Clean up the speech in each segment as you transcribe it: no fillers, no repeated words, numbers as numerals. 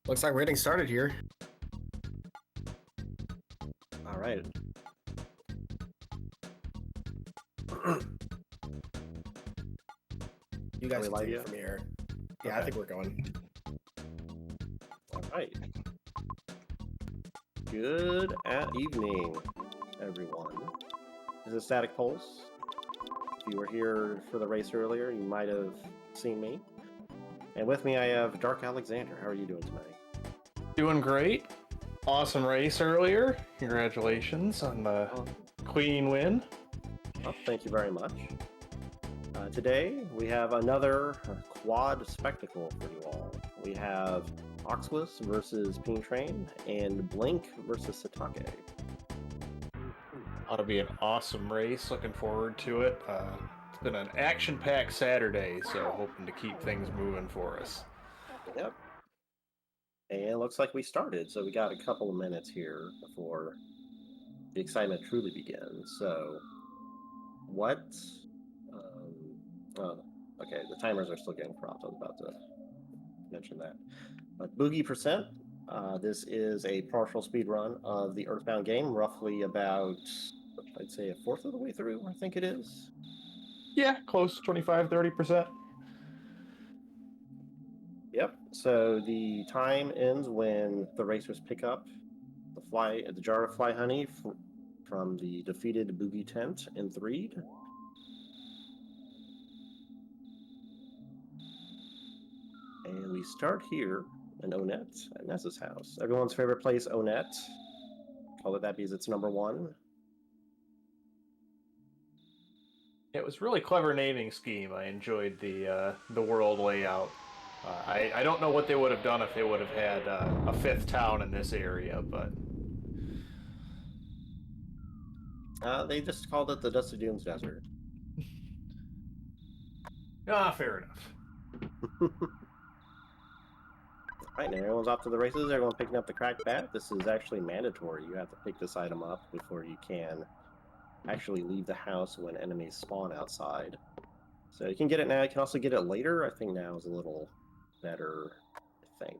Looks like we're getting started here. All right. You Are guys we can live take it yet? from here. Yeah, I Okay. think we're going. All right. Good evening, everyone. This is Static Pulse. If you were here for the race earlier, you might have seen me. And with me, I have Dark Alexander. How are you doing tonight? Doing great. Awesome race earlier. Congratulations on the Oh, clean win. thank you very much. Today, we have another quad spectacle for you all. We have Oxwis versus PeenTrain and Blink versus Sitake. Ought to be an awesome race. Looking forward to it. It's been an action-packed Saturday, so hoping to keep things moving for us. Yep. And it looks like we started, so we got a couple of minutes here before the excitement truly begins. So, what? Oh, okay, the timers are still getting cropped. I was about to mention that. But Boogey percent. This is a partial speed run of the Earthbound game, roughly about, I'd say, a fourth of the way through, I think it is. Yeah, close, 25-30%. Yep. So the time ends when the racers pick up the jar of fly honey from the defeated Boogey tent in Threed. And we start here in Onett, at Ness's house. Everyone's favorite place, Onett. Call it that because it's number one. It was really clever naming scheme. I enjoyed the world layout. I don't know what they would have done if they would have had a fifth town in this area, but They just called it the Dusty Dunes Desert. fair enough. Right now, everyone's off to the races. Everyone picking up the cracked bat. This is actually mandatory. You have to pick this item up before you can actually leave the house when enemies spawn outside. So you can get it now. You can also get it later. I think now is a little better, I think.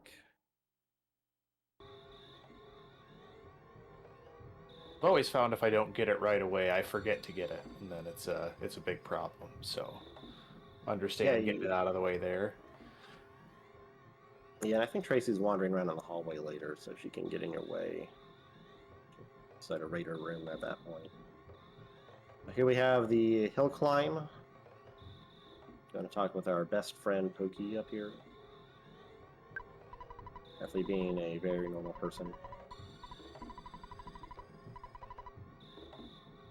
I've always found if I don't get it right away, I forget to get it, and then it's a big problem. So, understand getting it out of the way there. Yeah, I think Tracy's wandering around in the hallway later, so she can get in your way. Set a raider room at that point. Here we have the hill climb. Going to talk with our best friend Pokey up here. Definitely being a very normal person.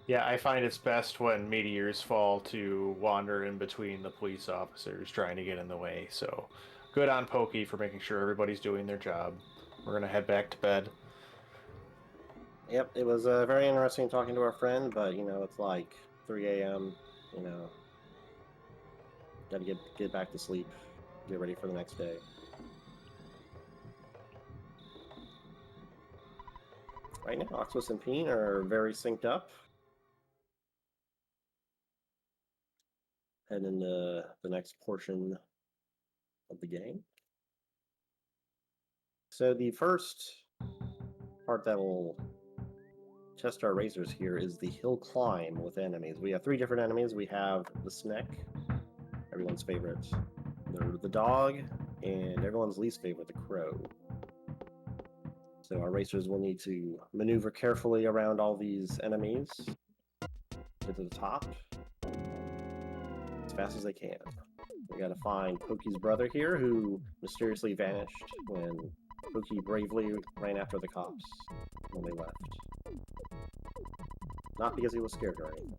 Yeah, I find it's best when meteors fall to wander in between the police officers trying to get in the way. So, good on Pokey for making sure everybody's doing their job. We're gonna head back to bed. Yep, it was very interesting talking to our friend, but you know, it's like 3 a.m. You know, got to get back to sleep, get ready for the next day. Right now, Oxus and Peen are very synced up. Head into the next portion of the game. So the first part that will test our racers here is the hill climb with enemies. We have 3 different enemies. We have the Sneck, everyone's favorite, the dog, and everyone's least favorite, the crow. So our racers will need to maneuver carefully around all these enemies, get to the top as fast as they can. We gotta find Pokey's brother here, who mysteriously vanished when Pokey bravely ran after the cops when they left. Not because he was scared or anything.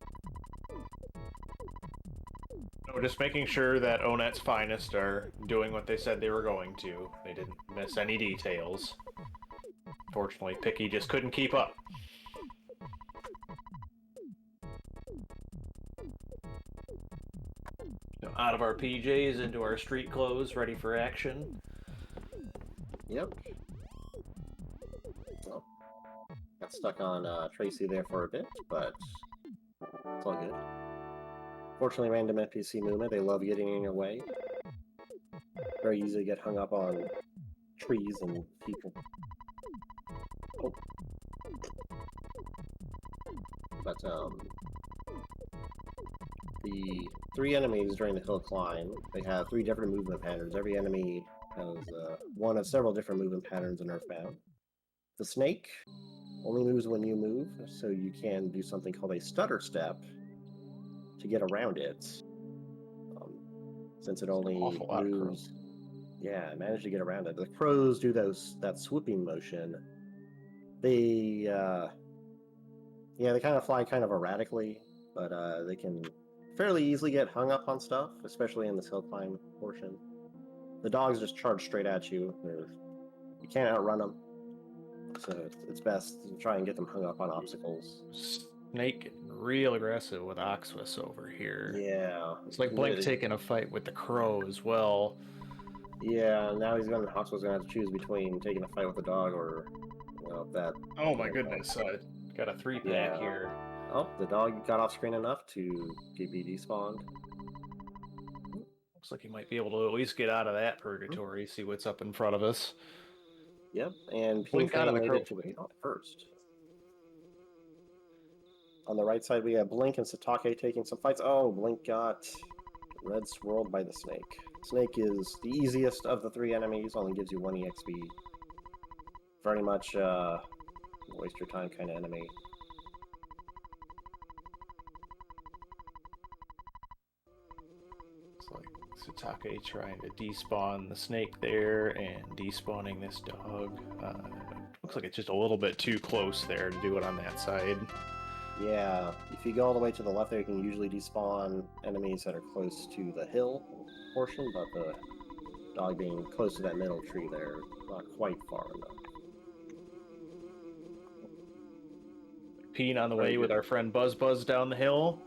So just making sure that Onet's finest are doing what they said they were going to. They didn't miss any details. Fortunately, Picky just couldn't keep up. Out of our PJs into our street clothes, ready for action. Yep. Well, got stuck on Tracy there for a bit, but it's all good. Fortunately, random NPC movement, they love getting in your way. Very easy to get hung up on trees and people. Oh. But the 3 enemies during the hill climb, they have 3 different movement patterns. Every enemy has one of several different movement patterns in Earthbound. The snake only moves when you move, so you can do something called a stutter step to get around it. Since it only awful lot of moves, crows. yeah, I managed to get around it. The crows do that swooping motion. They, they kind of fly kind of erratically, but they can fairly easily get hung up on stuff, especially in this hill climb portion. The dogs just charge straight at you. You can't outrun them, so it's best to try and get them hung up on obstacles. Snake getting real aggressive with Oxus over here. Yeah. It's like Blink taking a fight with the crow as well. Yeah, now Oxus gonna have to choose between taking a fight with the dog or, that. Oh my goodness, got a 3-pack here. Oh, the dog got off screen enough to be despawned. Looks like he might be able to at least get out of that purgatory, see what's up in front of us. Yep, and Blink out of the crow to it first. On the right side, we have Blink and Sitake taking some fights. Oh, Blink got red swirled by the snake. Snake is the easiest of the 3 enemies, only gives you 1 EXP. Very much waste your time kind of enemy. It's like Sitake trying to despawn the snake there and despawning this dog. Looks like it's just a little bit too close there to do it on that side. Yeah, if you go all the way to the left there, you can usually despawn enemies that are close to the hill portion, but the dog being close to that middle tree there, not quite far enough. Peen on the way with our friend Buzz down the hill.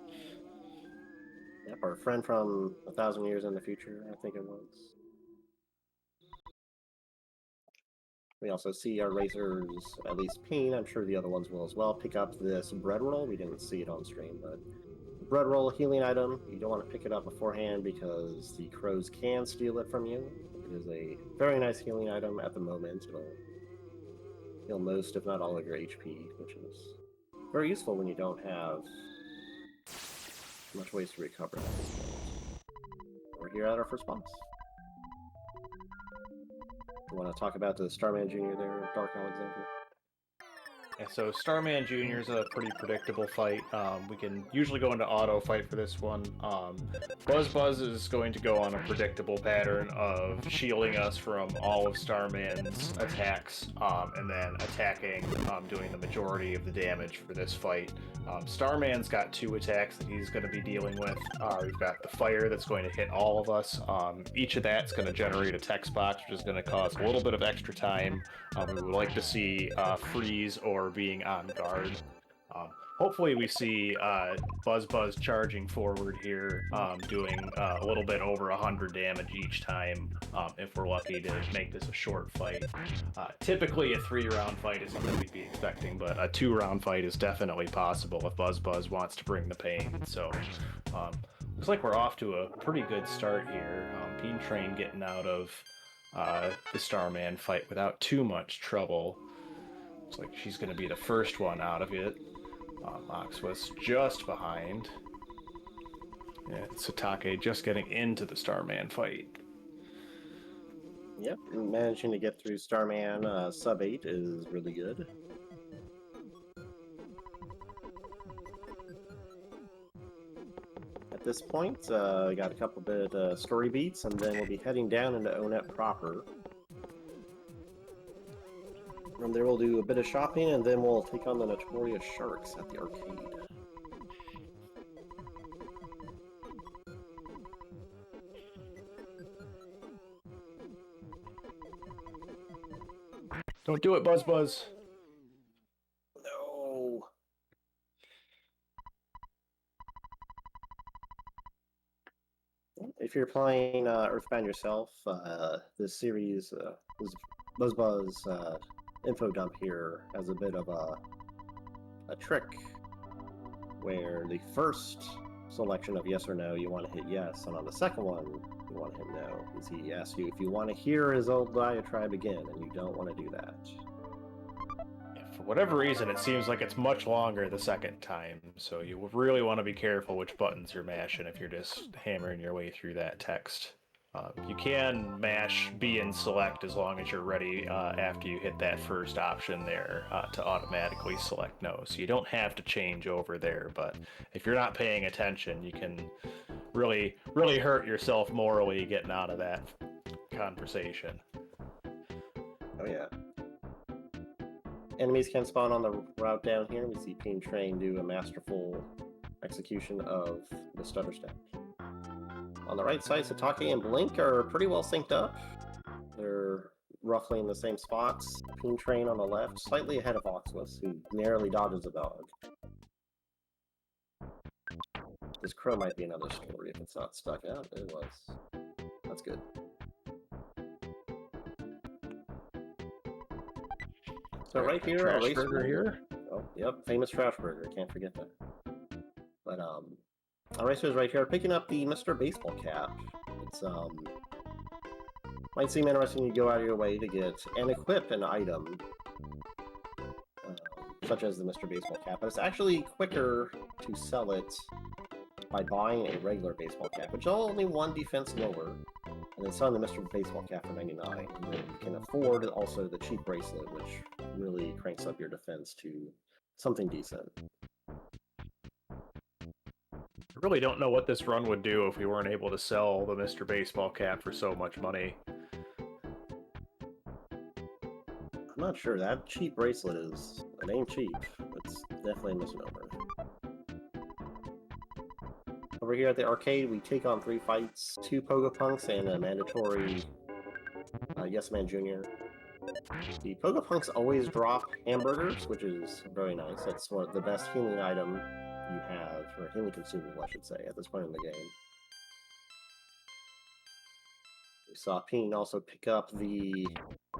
Yep, our friend from 1,000 years in the future, I think it was. We also see our racers, at least Peen, I'm sure the other ones will as well, pick up this bread roll. We didn't see it on stream, but bread roll, healing item. You don't want to pick it up beforehand because the crows can steal it from you. It is a very nice healing item at the moment. It'll heal most, if not all, of your HP, which is very useful when you don't have much ways to recover. We're here at our first boss. You want to talk about the Starman Jr. there, Dark Alexander? Yeah, so Starman Jr. is a pretty predictable fight. We can usually go into auto fight for this one. Buzz is going to go on a predictable pattern of shielding us from all of Starman's attacks, and then attacking, doing the majority of the damage for this fight. Starman's got 2 attacks that he's going to be dealing with. We've got the fire that's going to hit all of us. Each of that's going to generate a text box, which is going to cause a little bit of extra time. We would like to see freeze or being on guard. Hopefully we see Buzz charging forward here, doing a little bit over 100 damage each time, if we're lucky to make this a short fight. Typically a 3-round fight is something we'd be expecting, but a 2-round fight is definitely possible if Buzz wants to bring the pain. So looks like we're off to a pretty good start here. PeenTrain getting out of the Starman fight without too much trouble. Looks like she's going to be the first one out of it. Ox was just behind. Yeah, Sitake just getting into the Starman fight. Yep, managing to get through Starman sub 8 is really good. At this point, we got a couple bit story beats, and then we'll be heading down into Onet proper. From there, we'll do a bit of shopping, and then we'll take on the notorious sharks at the arcade. Don't do it, Buzz. No. If you're playing Earthbound yourself, this series, this Buzz info dump here has a bit of a trick where the first selection of yes or no you want to hit yes, and on the second one you want him no, because he asks you if you want to hear his old diatribe again, and you don't want to do that. For whatever reason, it seems like it's much longer the second time, so you really want to be careful which buttons you're mashing if you're just hammering your way through that text. You can mash B and select as long as you're ready after you hit that first option there to automatically select no. So you don't have to change over there, but if you're not paying attention, you can really hurt yourself morally getting out of that conversation. Oh yeah. Enemies can spawn on the route down here. We see PeenTrain do a masterful execution of the stutter step. On the right side, Sitake and Blink are pretty well synced up. They're roughly in the same spots. PeenTrain on the left, slightly ahead of Oxwus, who narrowly dodges a dog. This crow might be another story if it's not stuck out. It was. That's good. So right here, Trash burger here. Oh, yep, famous trash burger. Can't forget that. But our racers right here picking up the Mr. Baseball cap. It's might seem interesting to go out of your way to get and equip an item such as the Mr. Baseball cap, but it's actually quicker to sell it by buying a regular baseball cap, which is only one defense lower, and then selling the Mr. Baseball cap for 99. And then you can afford also the cheap bracelet, which really cranks up your defense to something decent. I really don't know what this run would do if we weren't able to sell the Mr. Baseball cap for so much money. I'm not sure. That cheap bracelet is... It ain't cheap. It's definitely a misnomer. Over here at the arcade, we take on 3 fights, 2 Pogo Punks and a mandatory Yes Man Jr. The Pogo Punks always drop hamburgers, which is very nice. That's one of the best healing item you have, or healing consumable, I should say, at this point in the game. We saw Peen also pick up the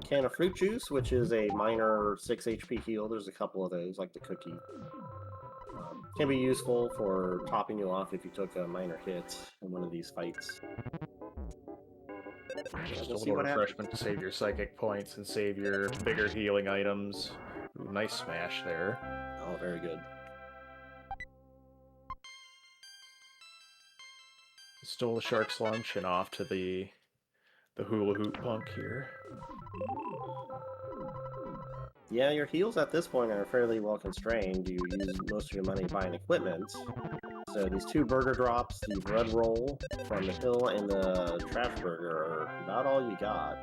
can of fruit juice, which is a minor 6 HP heal. There's a couple of those, like the cookie. Can be useful for topping you off if you took a minor hit in one of these fights. Just a little refreshment to save your psychic points and save your bigger healing items. Ooh, nice smash there. Oh, very good. Stole the shark's lunch and off to the hula hoop punk here. Yeah, your heals at this point are fairly well constrained. You use most of your money buying equipment. So these 2 burger drops, the bread roll from the hill, and the trash burger are not all you got.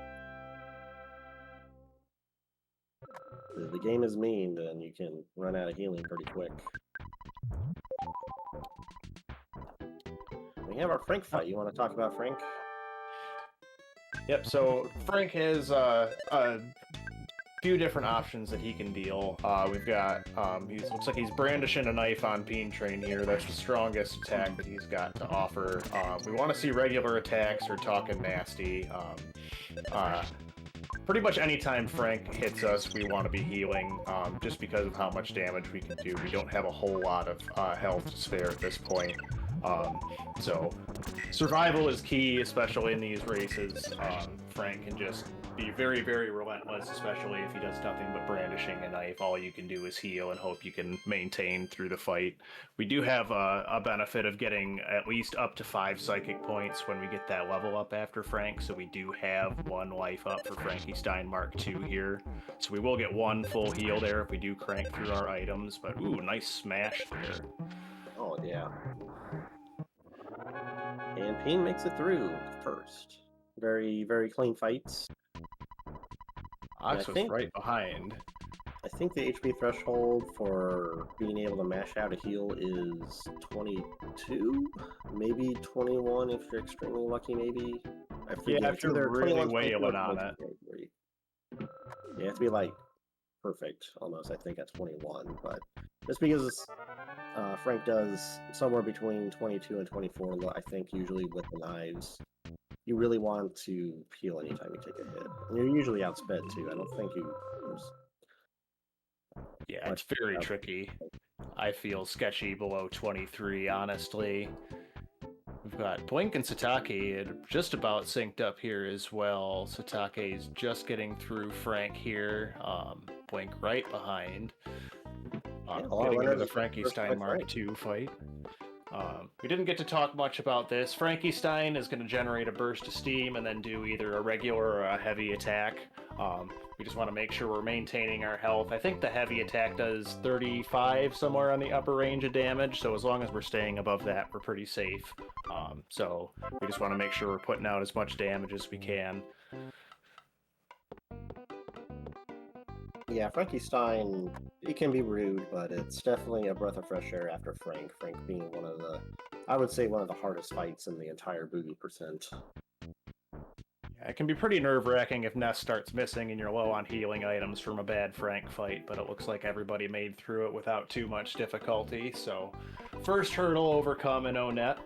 The game is mean, then you can run out of healing pretty quick. We have our Frank fight. You want to talk about Frank? Yep, so Frank has a few different options that he can deal. We've got, looks like he's brandishing a knife on PeenTrain here. That's the strongest attack that he's got to offer. We want to see regular attacks or talking nasty. Pretty much anytime Frank hits us, we want to be healing, just because of how much damage we can do. We don't have a whole lot of health to spare at this point. So survival is key, especially in these races. Frank can just be very, very relentless, especially if he does nothing but brandishing a knife. All you can do is heal and hope you can maintain through the fight. We do have a benefit of getting at least up to 5 psychic points when we get that level up after Frank, so we do have 1 life up for Frankenstein Mark II here. So we will get 1 full heal there if we do crank through our items, but ooh, nice smash there. Oh, yeah. And Peen makes it through first. Very, very clean fights. Ox was right behind. I think the HP threshold for being able to mash out a heal is 22? Maybe 21 if you're extremely lucky, maybe? I forget. Yeah, if you're really wailing on it. Yeah, you have to be, like, perfect, almost, I think, at 21. But just because Frank does somewhere between 22 and 24, I think, usually with the knives, you really want to heal anytime you take a hit. And you're usually outsped, too. I don't think you... Yeah, it's very tricky. I feel sketchy below 23, honestly. We've got Blink and Sitake just about synced up here as well. Sitake's just getting through Frank here. Blink right behind. Getting into the Frankenstein Mark II fight. We didn't get to talk much about this. Frankenstein is going to generate a burst of steam and then do either a regular or a heavy attack. We just want to make sure we're maintaining our health. I think the heavy attack does 35 somewhere on the upper range of damage, so as long as we're staying above that, we're pretty safe. So we just want to make sure we're putting out as much damage as we can. Yeah, Frankenstein, it can be rude, but it's definitely a breath of fresh air after Frank. Frank being one of the, I would say, one of the hardest fights in the entire Boogey percent. Yeah, it can be pretty nerve-wracking if Ness starts missing and you're low on healing items from a bad Frank fight, but it looks like everybody made through it without too much difficulty, so first hurdle overcome in O-Net.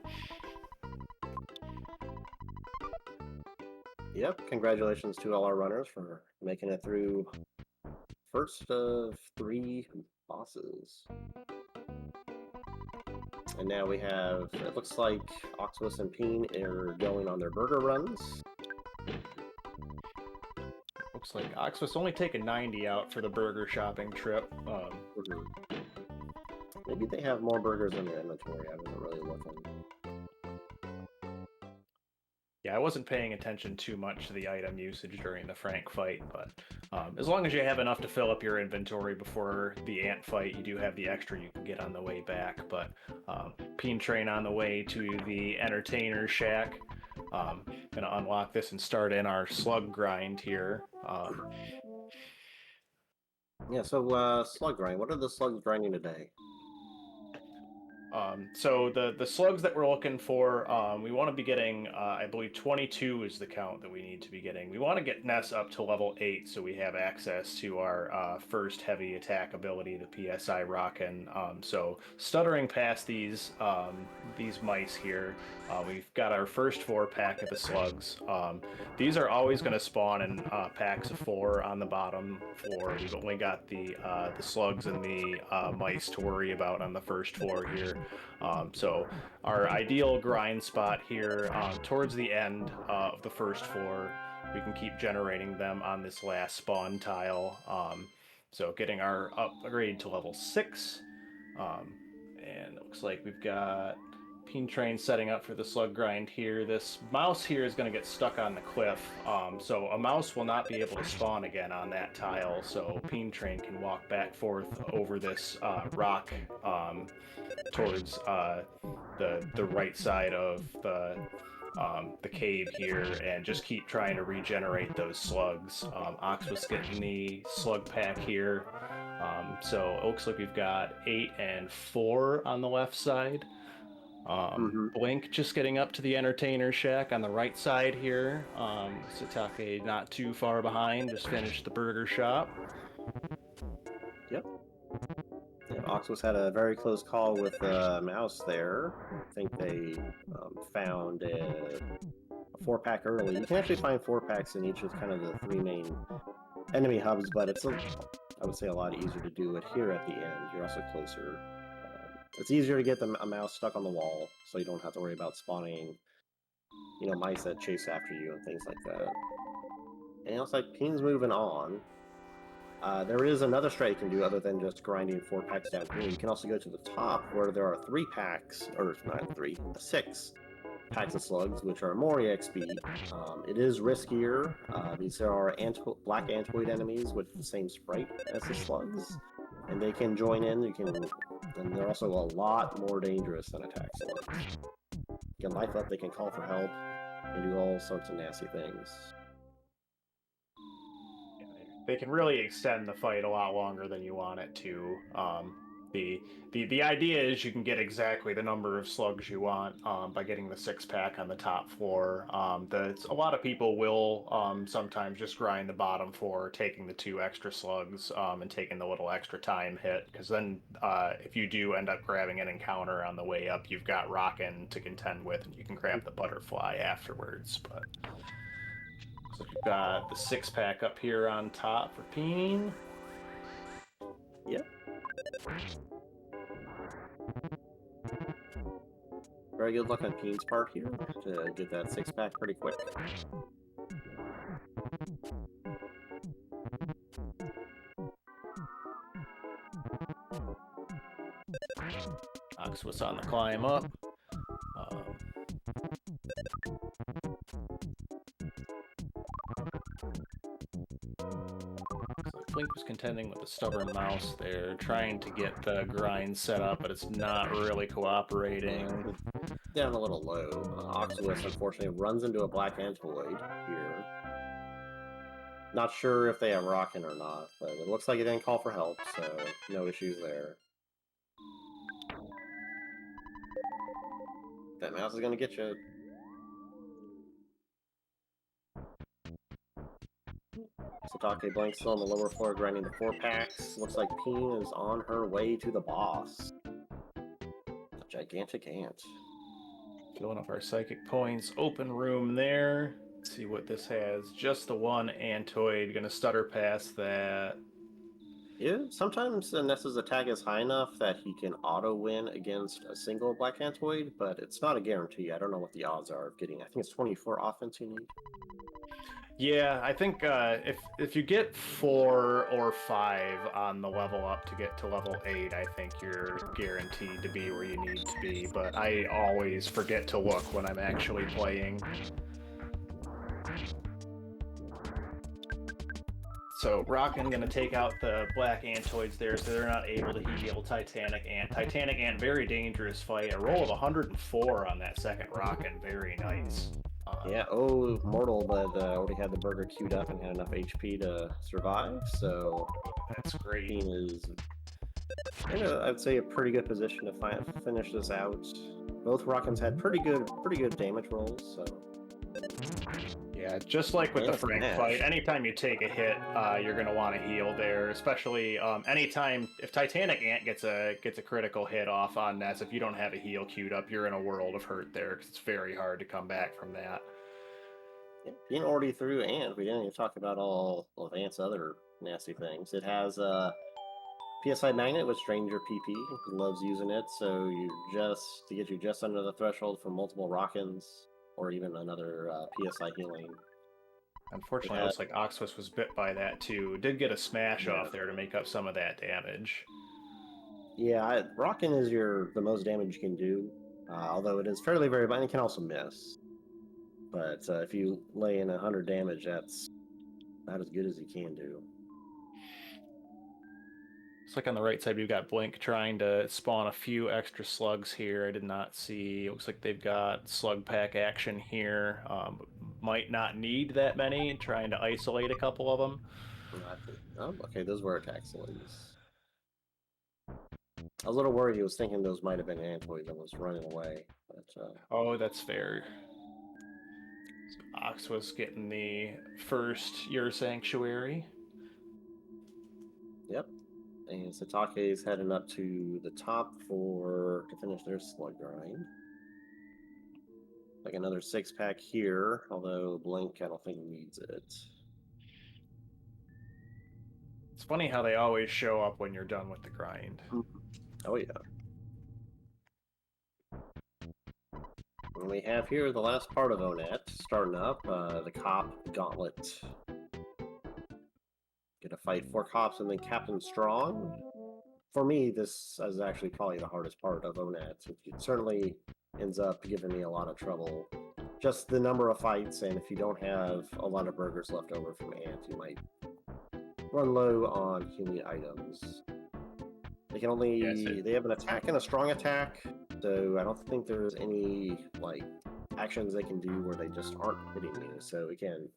Yep, congratulations to all our runners for making it through first of 3 bosses. And now we have, it looks like Octopus and Peen are going on their burger runs. Looks like Octopus only taking 90 out for the burger shopping trip. Maybe they have more burgers in their inventory. I wasn't really looking. Yeah, I wasn't paying attention too much to the item usage during the Frank fight, but as long as you have enough to fill up your inventory before the ant fight, you do have the extra you can get on the way back. But PeenTrain on the way to the Entertainer Shack. Gonna unlock this and start in our slug grind here. Yeah, so slug grind. What are the slugs grinding today? So the slugs that we're looking for, we want to be getting, I believe 22 is the count that we need to be getting. We want to get Ness up to level 8 so we have access to our first heavy attack ability, the PSI Rockin'. So stuttering past these mice here, we've got our first 4-pack of the slugs. These are always going to spawn in packs of 4 on the bottom floor. We've only got the slugs and the mice to worry about on the first floor here. So our ideal grind spot here towards the end of the first floor, we can keep generating them on this last spawn tile. So getting our upgrade to level 6, and it looks like we've got PeenTrain setting up for the slug grind here. This mouse here is going to get stuck on the cliff, so a mouse will not be able to spawn again on that tile, so PeenTrain can walk back forth over this rock towards the right side of the cave here, and just keep trying to regenerate those slugs. Octopus getting the slug pack here, so it looks like we've got 8 and 4 on the left side. Blink just getting up to the Entertainer Shack on the right side here. Sitake not too far behind, just finished the burger shop. Yep. Yeah, Octopus had a very close call with the mouse there. I think they found a 4-pack early. You can actually find 4-packs in each of kind of the 3 main enemy hubs, but it's, I would say, a lot easier to do it here at the end. You're also closer. It's easier to get a mouse stuck on the wall, so you don't have to worry about spawning, you know, mice that chase after you and things like that. And it looks like Peen's moving on. There is another strat you can do other than just grinding 4-packs down here. You can also go to the top where there are 3 packs, or not 3, 6 packs of slugs, which are more EXP. It is riskier. These are black Antoid enemies with the same sprite as the slugs, and they can join in. And they're also a lot more dangerous than attack slugs. You can life up, they can call for help, and do all sorts of nasty things. They can really extend the fight a lot longer than you want it to. The idea is you can get exactly the number of slugs you want by getting the 6-pack on the top floor. A lot of people will sometimes just grind the bottom floor, taking the 2 extra slugs and taking the little extra time hit, because then if you do end up grabbing an encounter on the way up, you've got Rockin' to contend with, and you can grab the butterfly afterwards. But so you've got the 6-pack up here on top for Peen. Yep. Very good luck on Peen's part here to get that 6-pack pretty quick. Ox was on the climb up. Blink was contending with the stubborn mouse there, trying to get the grind set up, but it's not really cooperating. Down a little low. Oxalus, unfortunately, runs into a black Antoid here. Not sure if they have Rockin' or not, but it looks like it didn't call for help, so no issues there. That mouse is going to get you. Sitake Blank still on the lower floor, grinding the 4-packs. Looks like Peen is on her way to the boss. A gigantic ant. Filling up our psychic points. Open room there. Let's see what this has. Just the one Antoid. Gonna stutter past that. Yeah, sometimes Nessa's attack is high enough that he can auto-win against a single Black Antoid, but it's not a guarantee. I don't know what the odds are of getting. I think it's 24 offense you need. Yeah, I think if you get 4 or 5 on the level up to get to level 8, I think you're guaranteed to be where you need to be, but I always forget to look when I'm actually playing. So Rockin' gonna take out the black Antoids there, so they're not able to heal Titanic Ant. Titanic Ant, very dangerous fight. A roll of 104 on that second Rockin', very nice. Yeah, oh, mortal, but already had the burger queued up and had enough HP to survive, so that's great. Peen is, I'd say, a pretty good position to finish this out. Both Rockins had pretty good damage rolls, so. Yeah, just like with the Frank fight, anytime you take a hit, you're going to want to heal there, especially anytime, if Titanic Ant gets a critical hit off on Ness, if you don't have a heal queued up, you're in a world of hurt there, because it's very hard to come back from that. Yeah, being already through Ant, we didn't even talk about all of Ant's other nasty things. It has PSI Magnet, which drains your PP. He loves using it, so to get you just under the threshold for multiple Rockins, or even another PSI healing. Unfortunately, it looks like Oxus was bit by that too. Did get a smash off there to make up some of that damage. Yeah, Rockin' is the most damage you can do, although it is fairly variable, and it can also miss. But if you lay in 100 damage, that's about as good as you can do. Looks like on the right side we've got Blink trying to spawn a few extra slugs here. I did not see. It looks like they've got slug pack action here. Might not need that many. Trying to isolate a couple of them. Oh, okay, those were attack slugs. I was a little worried. He was thinking those might have been Antoids and was running away. But, oh, that's fair. So Ox was getting the first Your Sanctuary. Yep. And Sitake is heading up to the top to finish their slug grind. Like another 6-pack here, although Blink I don't think needs it. It's funny how they always show up when you're done with the grind. Oh yeah. And we have here the last part of Onet starting up, the Cop Gauntlet. Gonna fight 4 cops and then Captain Strong. For me, this is actually probably the hardest part of Onet. It certainly ends up giving me a lot of trouble. Just the number of fights, and if you don't have a lot of burgers left over from Ant, you might run low on healing items. They can only they have an attack and a strong attack, so I don't think there's any like actions they can do where they just aren't hitting you. So they can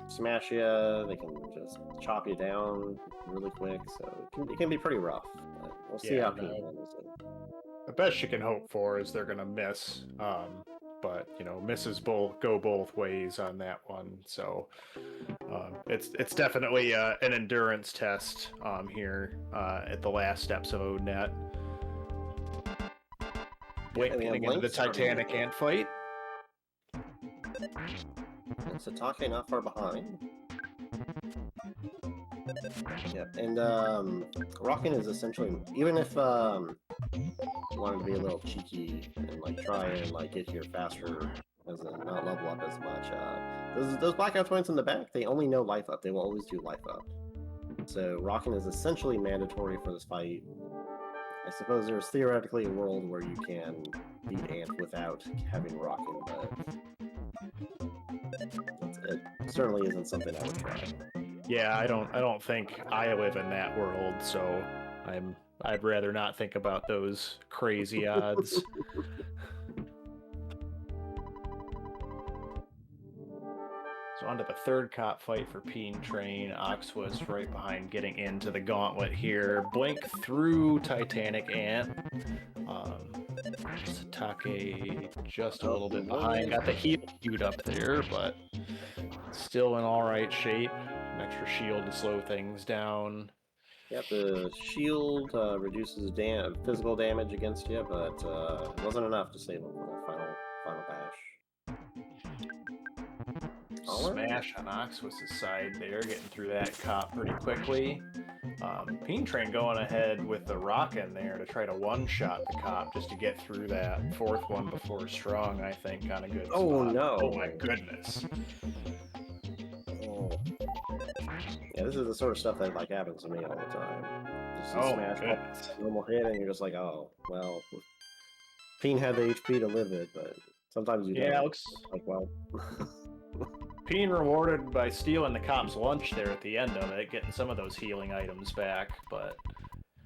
smash you, they can just chop you down really quick, so it can be pretty rough. But we'll see how Peen handles it. The best you can hope for is they're gonna miss, but you know, misses go both ways on that one. So it's definitely an endurance test here at the last steps of Onet. Getting into the Titanic Ant fight. And Sitake not far behind. Yep, and Rockin' is essentially, even if wanted to be a little cheeky and like try and like get here faster, as in not level up as much. Those blackout points in the back, they only know life up. They will always do life up. So rocking is essentially mandatory for this fight. I suppose there's theoretically a world where you can beat Ant without having rocking, but it certainly isn't something I would try. Yeah, I don't think I live in that world, so I'd rather not think about those crazy odds. So onto the third cop fight for PeenTrain. Oxwas right behind, getting into the gauntlet here. Blink through Titanic Ant. Sitake just a little bit behind. Got the heal queued up there, but still in all right shape. An extra shield to slow things down. Yep, the shield reduces physical damage against you, but it wasn't enough to save him for the final bash. Smash on Oxwas' side there, getting through that cop pretty quickly. PeenTrain going ahead with the rockin' there to try to one-shot the cop just to get through that fourth one before Strong, I think, on a good spot. Oh no! Oh my goodness. Oh. Yeah, this is the sort of stuff that like happens to me all the time. Just a smash goodness. normal hit, and you're just like, oh, well, Peen had the HP to live it, but sometimes you don't. Yeah, looks like, well. Peen rewarded by stealing the cop's lunch there at the end of it, getting some of those healing items back, but...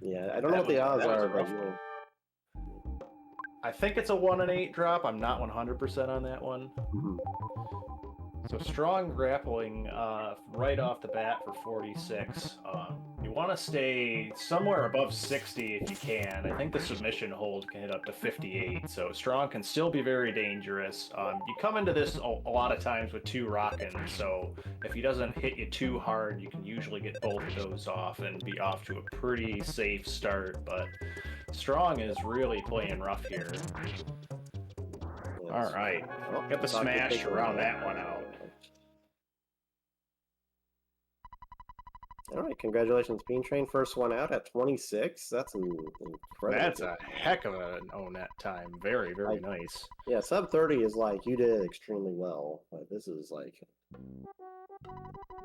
Yeah, I don't know what the odds are, but you'll... I think it's a 1 in 8 drop. I'm not 100% on that one. Mm-hmm. So Strong grappling right off the bat for 46. You want to stay somewhere above 60 if you can. I think the submission hold can hit up to 58, so Strong can still be very dangerous. You come into this a lot of times with 2 rockins, so if he doesn't hit you too hard, you can usually get both of those off and be off to a pretty safe start, but Strong is really playing rough here. All right, get the smash to round that one out. All right, congratulations, PeenTrain. First one out at 26. That's incredible. That's a heck of an O-net time. Very, very nice. Yeah, sub 30 is like, you did extremely well. But this is like,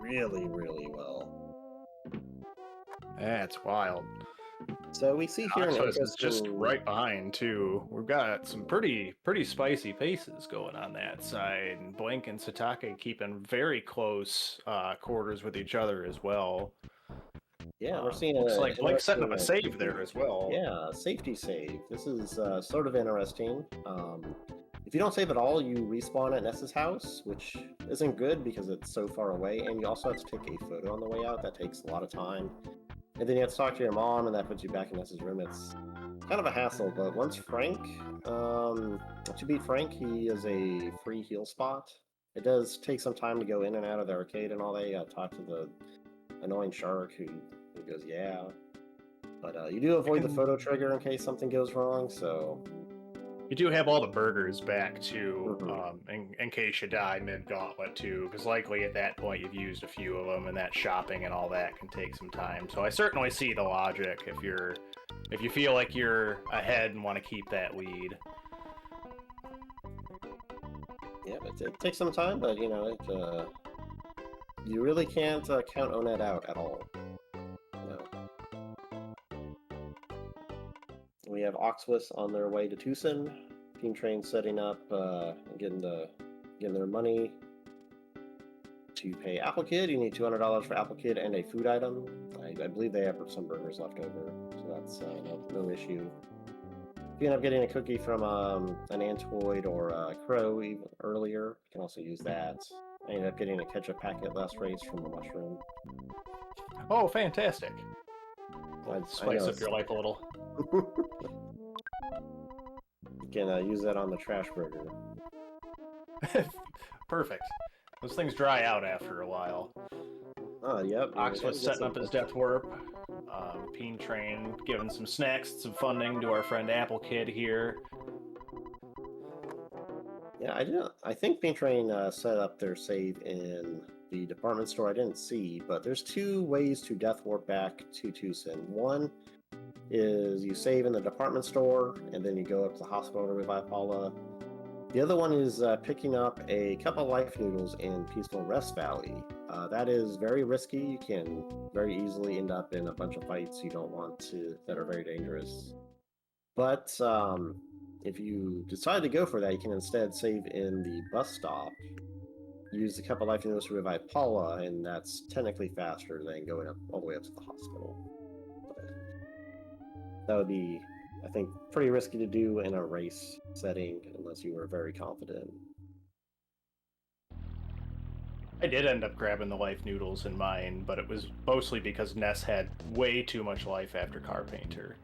really, really well. That's wild. So we see here Oxwas is just right behind too. We've got some pretty spicy paces going on that side, and Blink and Sitake keeping very close quarters with each other as well. Yeah, we're seeing looks like Blink setting up a save there as well. Yeah, safety save. This is sort of interesting. If you don't save at all, you respawn at Ness's house, which isn't good because it's so far away, and you also have to take a photo on the way out. That takes a lot of time. And then you have to talk to your mom, and that puts you back in Ness's room. It's kind of a hassle, but once Frank, to beat Frank, he is a free heal spot. It does take some time to go in and out of the arcade and all that. You talk to the annoying shark who goes, yeah. But you do avoid the photo trigger in case something goes wrong, so... You do have all the burgers back, too, in case you die mid-gauntlet, too, because likely at that point you've used a few of them, and that shopping and all that can take some time. So I certainly see the logic if you feel like you're ahead and want to keep that lead. Yeah, but it takes some time, but, you know, you really can't count O-net out at all. We have Oxwas on their way to Tucson. PeenTrain setting up, getting their money to pay Apple Kid. You need $200 for Apple Kid and a food item. I believe they have some burgers left over, so that's no issue. If you end up getting a cookie from an Antoid or a Crow even earlier, you can also use that. I ended up getting a ketchup packet last race from a mushroom. Oh, fantastic! Spice up your life a little. You can use that on the trash burger. Perfect. Those things dry out after a while. Oh, yep. Oxwas setting up his death warp. PeenTrain giving some snacks, some funding to our friend Apple Kid here. Yeah, I think PeenTrain set up their save in the department store. I didn't see, but there's 2 ways to death warp back to Tucson. One is you save in the department store, and then you go up to the hospital to revive Paula. The other one is picking up a couple life noodles in Peaceful Rest Valley. That is very risky. You can very easily end up in a bunch of fights you don't want to, that are very dangerous. But if you decide to go for that, you can instead save in the bus stop, use a couple life noodles to revive Paula, and that's technically faster than going up all the way up to the hospital. But that would be, I think, pretty risky to do in a race setting unless you were very confident. I did end up grabbing the life noodles in mine, but it was mostly because Ness had way too much life after Carpenter.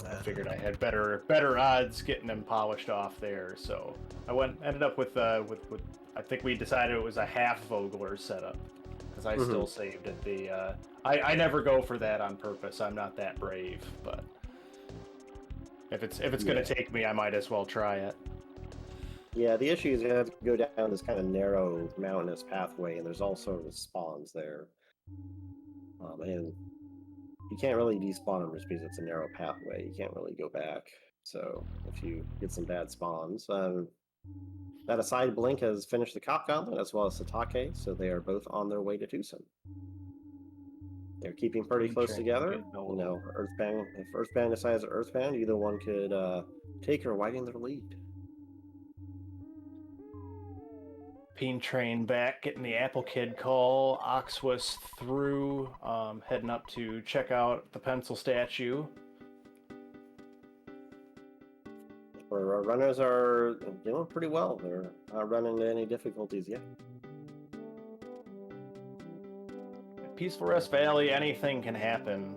I figured I had better odds getting them polished off there, so I ended up with I think we decided it was a half Vogler setup, because I still saved at the. I never go for that on purpose. I'm not that brave, but if it's gonna take me, I might as well try it. Yeah, the issue is you have to go down this kind of narrow mountainous pathway, and there's all sorts of spawns there. And you can't really despawn them just because it's a narrow pathway. You can't really go back. So if you get some bad spawns, that aside, Blink has finished the Cop Gauntlet as well as sitake, so they are both on their way to Tucson. They're keeping pretty close together. You know, Earthbound. If Earthbound decides to Earthbound, either one could take or widen their lead. PeenTrain back, getting the Apple Kid call. Ox was through, heading up to check out the pencil statue. Our runners are doing pretty well. They're not running into any difficulties yet. Peaceful Rest Valley, anything can happen.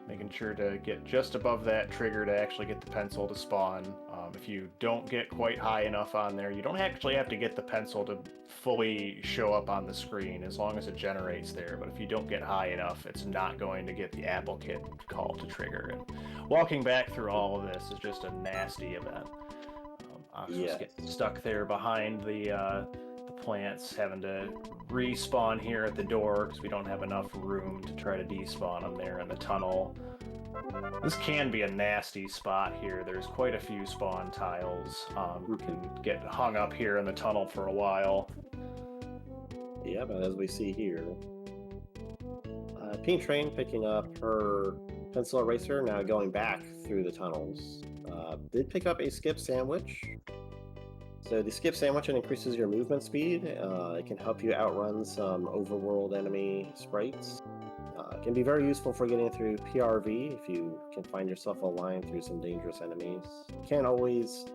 Making sure to get just above that trigger to actually get the pencil to spawn. If you don't get quite high enough on there, you don't actually have to get the pencil to fully show up on the screen as long as it generates there. But if you don't get high enough, it's not going to get the Apple Kid call to trigger. And walking back through all of this is just a nasty event. Ox was getting stuck there behind the plants, having to respawn here at the door because we don't have enough room to try to despawn them there in the tunnel. This can be a nasty spot here. There's quite a few spawn tiles. You can get hung up here in the tunnel for a while. Yeah, but as we see here, PeenTrain picking up her pencil eraser, now going back through the tunnels. Did pick up a skip sandwich. So the skip sandwich increases your movement speed. It can help you outrun some overworld enemy sprites. It can be very useful for getting through PRV if you can find yourself aligned through some dangerous enemies. You can't always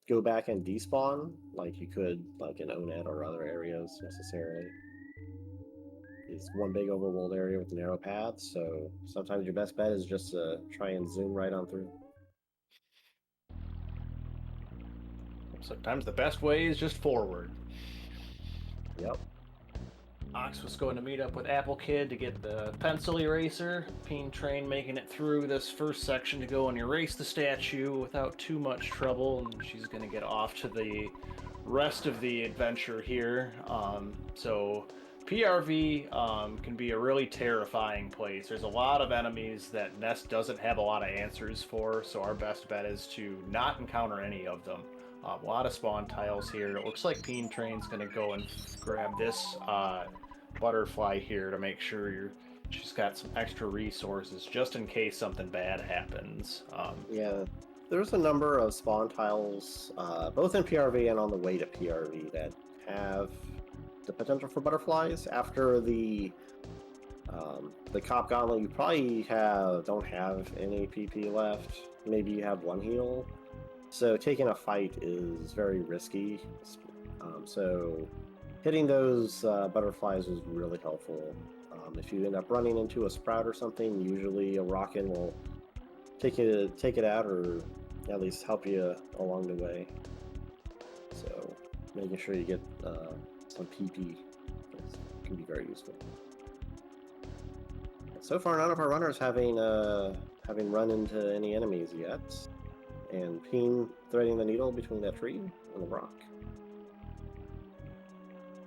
go back and despawn like you could like in Onet or other areas necessarily. It's one big overworld area with narrow paths, so sometimes your best bet is just to try and zoom right on through. Sometimes the best way is just forward. Yep. Ox was going to meet up with Apple Kid to get the pencil eraser. PeenTrain making it through this first section to go and erase the statue without too much trouble, and she's going to get off to the rest of the adventure here. So PRV can be a really terrifying place. There's a lot of enemies that Ness doesn't have a lot of answers for, so our best bet is to not encounter any of them. A lot of spawn tiles here. It looks like PeenTrain's going to go and grab this butterfly here to make sure she's got some extra resources just in case something bad happens. Yeah, there's a number of spawn tiles, both in PRV and on the way to PRV, that have the potential for butterflies. After the Cop Gauntlet, you probably don't have any PP left. Maybe you have one heal. So taking a fight is very risky. So hitting those butterflies is really helpful. If you end up running into a sprout or something, usually a rockin' will take it out, or at least help you along the way. So making sure you get some PP can be very useful. So far, none of our runners having run into any enemies yet. And Peen threading the needle between that tree and the rock.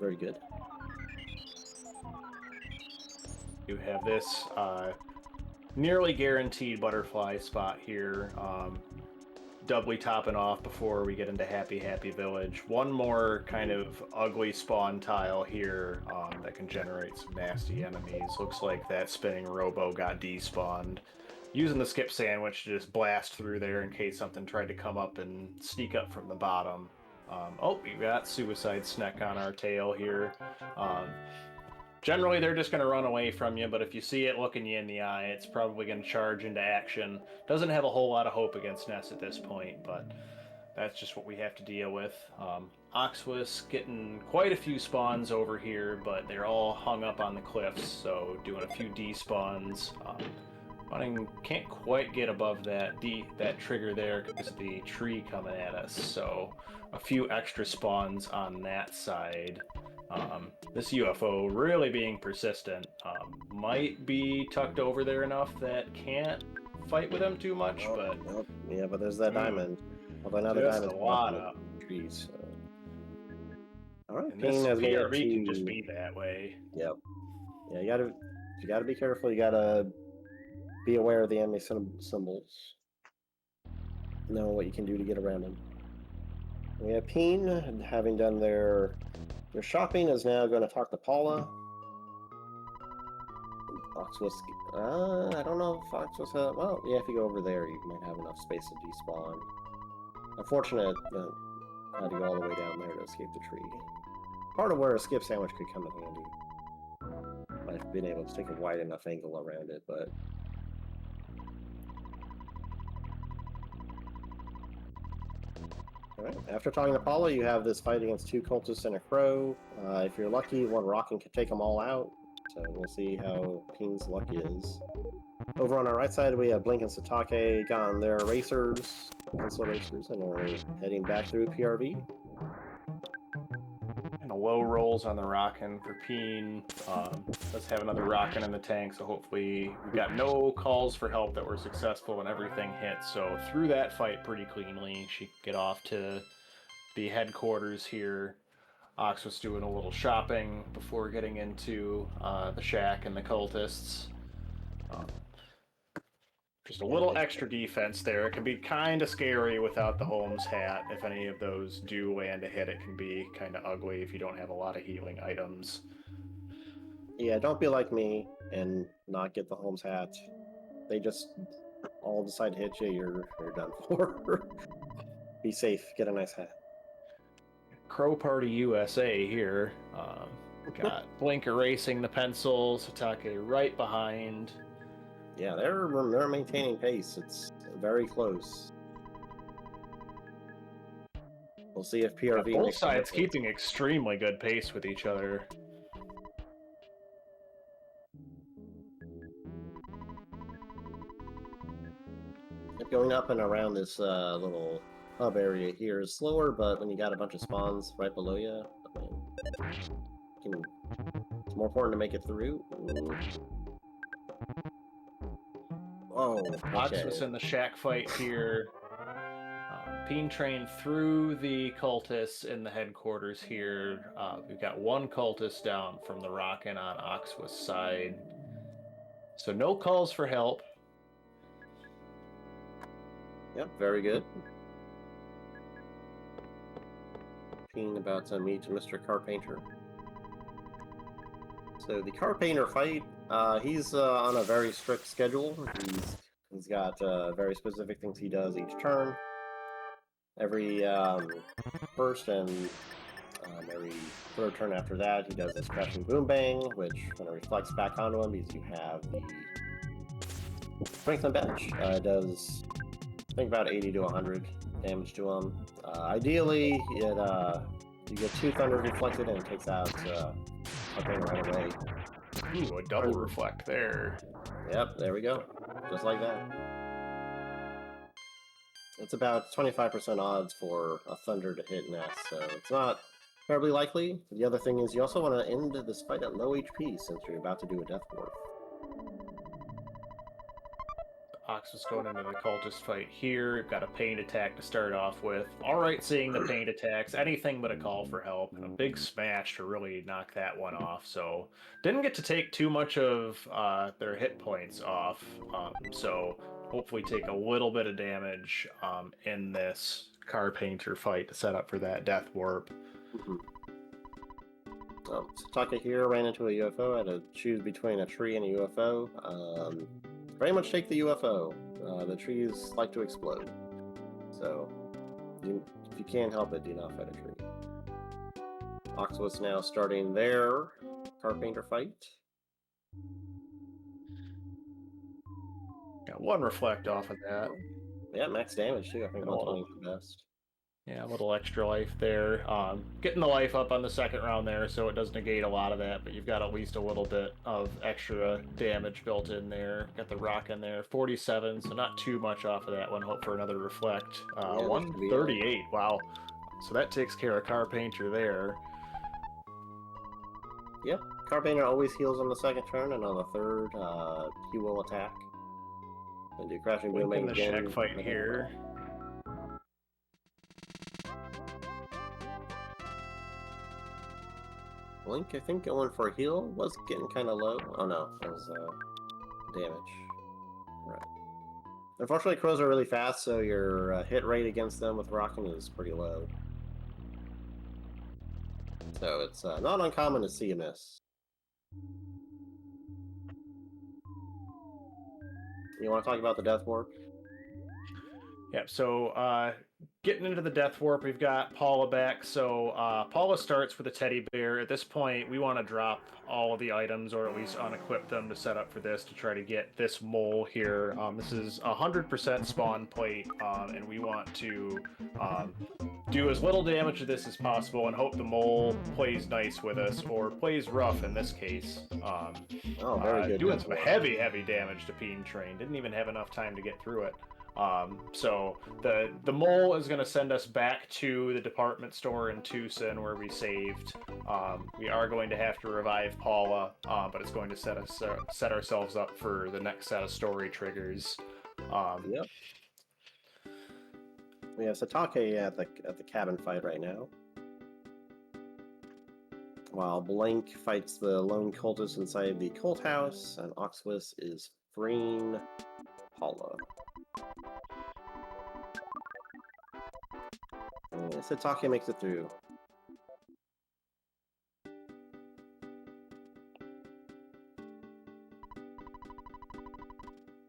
Very good. You have this nearly guaranteed butterfly spot here. Doubly topping off before we get into Happy Village. One more kind of ugly spawn tile here that can generate some nasty enemies. Looks like that spinning robo got despawned. Using the skip sandwich to just blast through there in case something tried to come up and sneak up from the bottom. Oh, we got Suicide Sneck on our tail here. Generally, they're just going to run away from you, but if you see it looking you in the eye, it's probably going to charge into action. Doesn't have a whole lot of hope against Ness at this point, but that's just what we have to deal with. Oxwis getting quite a few spawns over here, but they're all hung up on the cliffs, so doing a few despawns. Can't quite get above that trigger there because of the tree coming at us, so a few extra spawns on that side. This UFO really being persistent. Might be tucked over there enough that can't fight with them too much, but... Nope. Yeah, but there's that diamond. Although now the diamond's a lot up. Trees, so... Alright, and this PRV can just be that way. Yep. Yeah, you gotta be careful. You gotta be aware of the enemy symbols. Know what you can do to get around them. We have Peen, having done their shopping, is now going to talk to Paula. Oxwis, I don't know if Oxwis, well, yeah, if you go over there, you might have enough space to despawn. Unfortunate that I had to go all the way down there to escape the tree. Part of where a skip sandwich could come in handy. Might have been able to take a wide enough angle around it, but... Alright, after talking to Paula, you have this fight against two cultists and a crow. If you're lucky, one rocking could take them all out. So we'll see how Peen's luck is. Over on our right side, we have Blink and Sitake got on their racers, pencil racers, and we're heading back through PRV. And the low rolls on the rockin' for Peen. Let's have another rockin' in the tank, so hopefully we got no calls for help that were successful and everything hit. So through that fight pretty cleanly. She could get off to the headquarters here. Ox was doing a little shopping before getting into the shack and the cultists. Just a little extra defense there. It can be kind of scary without the Holmes hat. If any of those do land a hit, it can be kind of ugly if you don't have a lot of healing items. Yeah, don't be like me and not get the Holmes hat. They just all decide to hit you, you're done for. Be safe, get a nice hat. Crow Party USA here. Got Blink erasing the pencil, Sitake right behind. Yeah, they're maintaining pace. It's very close. We'll see if PRV... Both sides keeping extremely good pace with each other. Going up and around this little hub area here is slower, but when you got a bunch of spawns right below you, I mean, it's more important to make it through. Ooh. Oh, Ox okay. was in the shack fight here. PeenTrain through the cultists in the headquarters here. We've got one cultist down from the rockin' on Oxwis side. So no calls for help. Yep, very good. Peen about to meet Mr. Carpainter. So the Carpainter fight, he's on a very strict schedule. He's got very specific things he does each turn. Every first and every third turn after that, he does this crashing boom bang, which kind of reflects back onto him because you have the Franklin bench. Does I think about 80 to 100 damage to him. Ideally, you get 2 thunder reflected and it takes out Carpainter right away. Ooh, a double reflect there. Yep, there we go. Just like that. It's about 25% odds for a thunder to hit Ness, so it's not terribly likely. The other thing is you also want to end this fight at low HP since you're about to do a death ward. Ox was going into the cultist fight here. We've got a paint attack to start off with. All right, seeing the paint attacks, anything but a call for help. And a big smash to really knock that one off. So didn't get to take too much of their hit points off. So hopefully take a little bit of damage in this car painter fight to set up for that death warp. So Sitake here ran into a UFO. Had to choose between a tree and a UFO. Very much take the UFO. The trees like to explode. So, if you can help it, do not fight a tree. Oxwit's now starting their carpenter fight. Got one reflect off of that. Yeah, max damage too. I think 120 is the best. Yeah, a little extra life there. Getting the life up on the second round there, so it does negate a lot of that, but you've got at least a little bit of extra damage built in there. Got the rock in there, 47, so not too much off of that one. Hope for another reflect. 138, wow. So that takes care of Car Painter there. Yep, Car Painter always heals on the second turn, and on the third, he will attack. And do crashing boom In the again. shack fight here. Blink, I think, going for a heal was getting kind of low. Oh no, that was damage. Right. Unfortunately, crows are really fast, so your hit rate against them with rocking is pretty low. So it's not uncommon to see a miss. You want to talk about the death warp? Yep, so getting into the death warp, we've got Paula back. So Paula starts with a teddy bear. At this point, we want to drop all of the items, or at least unequip them to set up for this to try to get this mole here. This is 100% spawn plate, and we want to do as little damage to this as possible and hope the mole plays nice with us, or plays rough in this case. Oh, very good. Doing some heavy damage to PeenTrain. Didn't even have enough time to get through it. So the mole is going to send us back to the department store in Tucson where we saved. We are going to have to revive Paula, but it's going to set ourselves up for the next set of story triggers. Yep. We have Sitake at the cabin fight right now, while Blank fights the lone cultist inside the cult house, and Oxwis is freeing Paula. Sitake makes it through.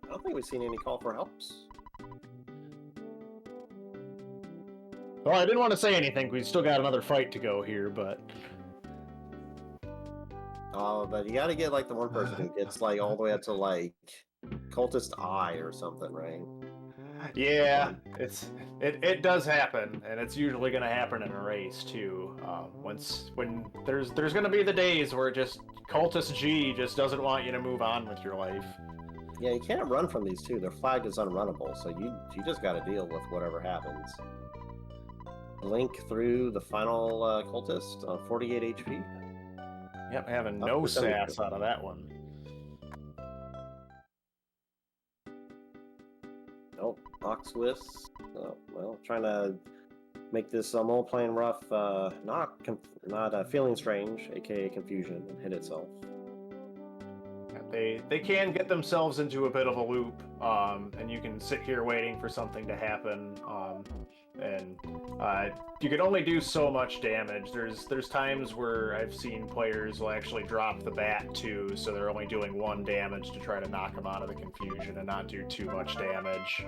I don't think we've seen any call for helps. Well, I didn't want to say anything. We still got another fight to go here, but... But you gotta get, like, the one person who gets, like, all the way up to, like, Cultist Eye or something, right? Yeah, it does happen, and it's usually going to happen in a race too. When there's going to be the days where just Cultist G just doesn't want you to move on with your life. Yeah, you can't run from these two. They're flagged as unrunnable, so you just got to deal with whatever happens. Link through the final cultist on 48 HP. Yep, having no sass out of that one. Nope, Oxwis. Well, trying to make this mole playing rough, not feeling strange, aka confusion, and hit itself. They can get themselves into a bit of a loop, and you can sit here waiting for something to happen, and you can only do so much damage. There's times where I've seen players will actually drop the bat too, so they're only doing 1 damage to try to knock them out of the confusion and not do too much damage.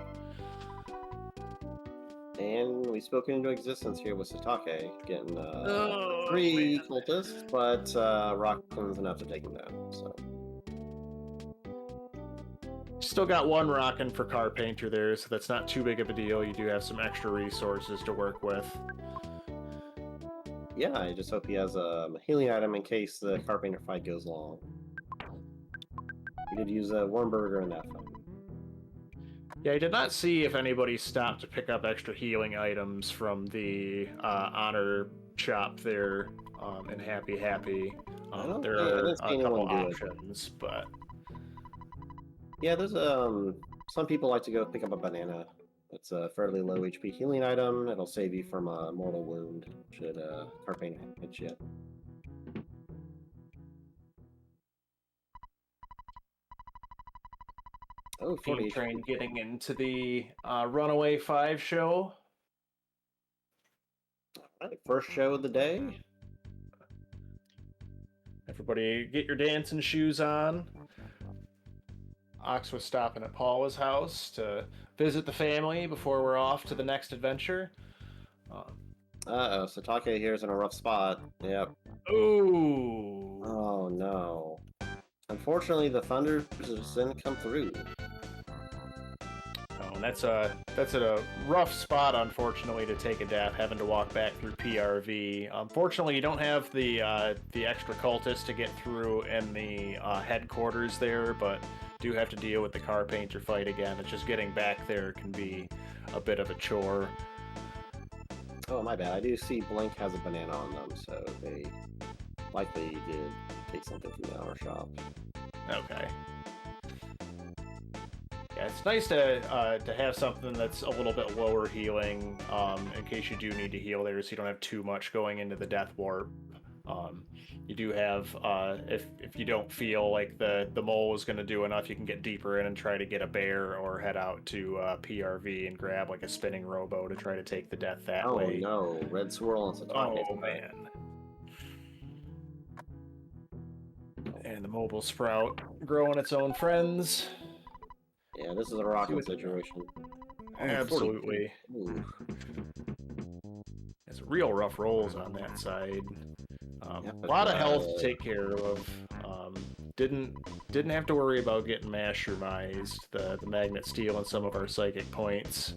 And we spoke into existence here with Sitake, getting 3 cultists, but Rocklin's enough to take him down, so... Still got 1 rockin' for Car Painter there, so that's not too big of a deal. You do have some extra resources to work with. Yeah, I just hope he has a healing item in case the Car Painter fight goes long. He did use a Wormburger in that fight. Yeah, I did not see if anybody stopped to pick up extra healing items from the honor shop there in Happy. There are a couple options, but... Yeah, there's some people like to go pick up a banana. It's a fairly low HP healing item. It'll save you from a mortal wound should Carpain hit you. Oh, 40 PeenTrain HP. getting into the Runaway 5 show. Alright, first show of the day. Everybody get your dancing shoes on. Ox was stopping at Paula's house to visit the family before we're off to the next adventure. Uh-oh, Sitake here's in a rough spot. Yep. Ooh. Oh, no. Unfortunately, the Thunder just didn't come through. Oh, and that's a rough spot, unfortunately, to take a death, having to walk back through PRV. Unfortunately, you don't have the extra cultists to get through in the headquarters there, but do have to deal with the car painter fight again. It's just getting back there can be a bit of a chore. Oh, my bad. I do see Blink has a banana on them, so they likely did take something from the outer shop. Okay. Yeah, it's nice to have something that's a little bit lower healing, in case you do need to heal there, so you don't have too much going into the death warp. You do have, if you don't feel like the mole is going to do enough, you can get deeper in and try to get a bear or head out to PRV and grab like a spinning robo to try to take the death that way. Oh no, Red Swirl and Sitake. Oh man. And the mobile sprout growing its own friends. Yeah, this is a rocking situation. Absolutely. Ooh. It's real rough rolls on that side. Yeah, A lot of health to take care of. Didn't have to worry about getting mushroomized. The magnet stealing some of our psychic points.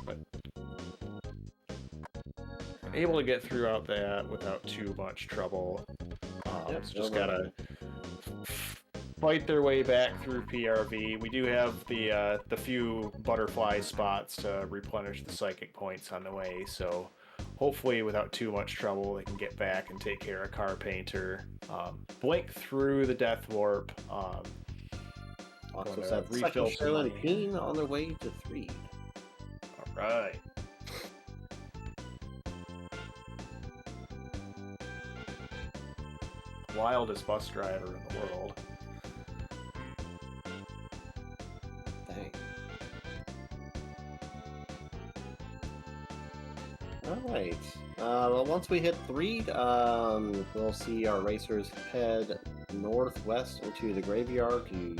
But able to get throughout that without too much trouble. So just gotta fight their way back through PRV. We do have the few butterfly spots to replenish the psychic points on the way, so hopefully without too much trouble they can get back and take care of Car Painter. Blink through the Death Warp. Also said second show and Peen on their way to 3. Alright. Wildest bus driver in the world. Dang. Alright. Well, once we hit 3, we'll see our racers head northwest into the graveyard to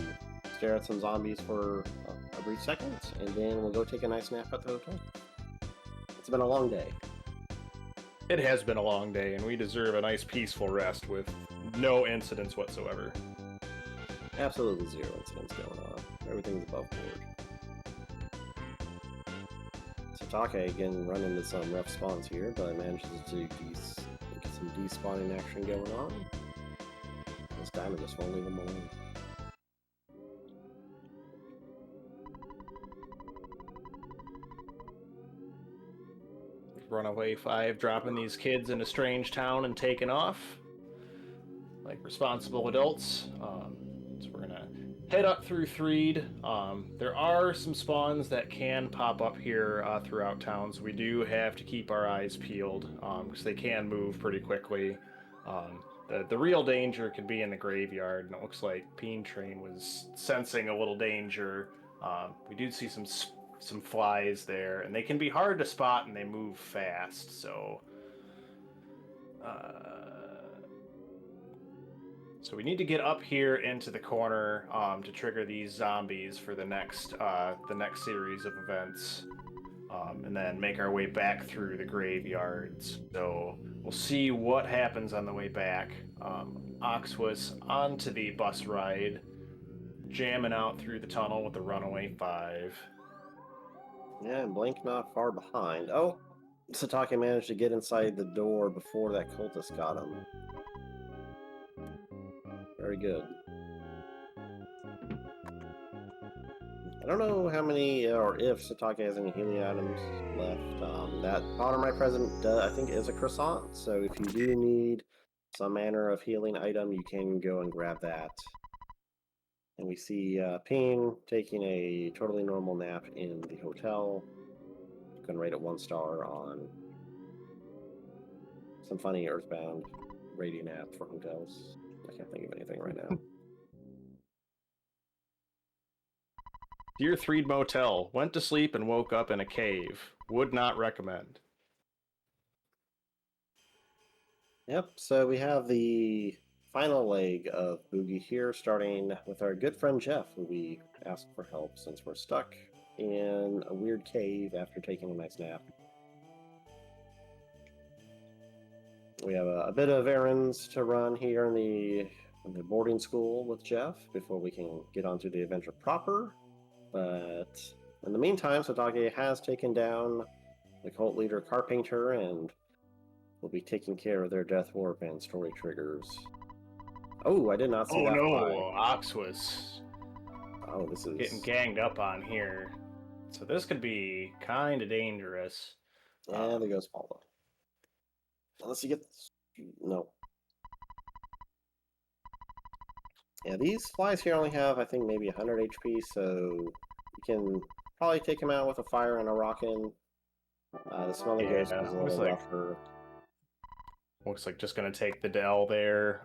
stare at some zombies for a brief second, and then we'll go take a nice nap at the hotel. It's been a long day. It has been a long day, and we deserve a nice peaceful rest with no incidents whatsoever. Absolutely 0 incidents going on. Everything's above board. Sitake again run into some rough spawns here, but manages to get some despawning action going on. This time I just won't leave him alone. Runaway 5 dropping these kids in a strange town and taking off like responsible adults. So we're gonna head up through Threed. There are some spawns that can pop up here throughout town, so we do have to keep our eyes peeled because they can move pretty quickly. The real danger could be in the graveyard, and it looks like PeenTrain was sensing a little danger. We do see some flies there, and they can be hard to spot and they move fast, so we need to get up here into the corner to trigger these zombies for the next series of events, and then make our way back through the graveyards. So we'll see what happens on the way back. Ox was onto the bus ride, jamming out through the tunnel with the Runaway 5. Yeah, and Blink not far behind. Oh, Sitake managed to get inside the door before that cultist got him. Very good. I don't know how many, or if Sitake has any healing items left. That bottom right present, I think, is a croissant, so if you do need some manner of healing item, you can go and grab that. And we see Peen taking a totally normal nap in the hotel. You can rate it 1 star on some funny Earthbound rating app for hotels. I can't think of anything right now. Dear Threed Motel, went to sleep and woke up in a cave. Would not recommend. Yep, so we have the final leg of Boogey here, starting with our good friend Jeff, who we asked for help since we're stuck in a weird cave after taking a nice nap. We have a bit of errands to run here in the boarding school with Jeff before we can get onto the adventure proper. But in the meantime, Sitake has taken down the cult leader Carpenter and will be taking care of their death warp and story triggers. Oh, I did not see that fly. Ox was Oh, this is getting ganged up on here. So this could be kind of dangerous. Yeah, there goes Paula. Unless you get no. Yeah, these flies here only have, I think, maybe 100 HP, so you can probably take them out with a fire and a rockin'. The smelly ghost is a little rougher. Looks like just gonna take the Dell there.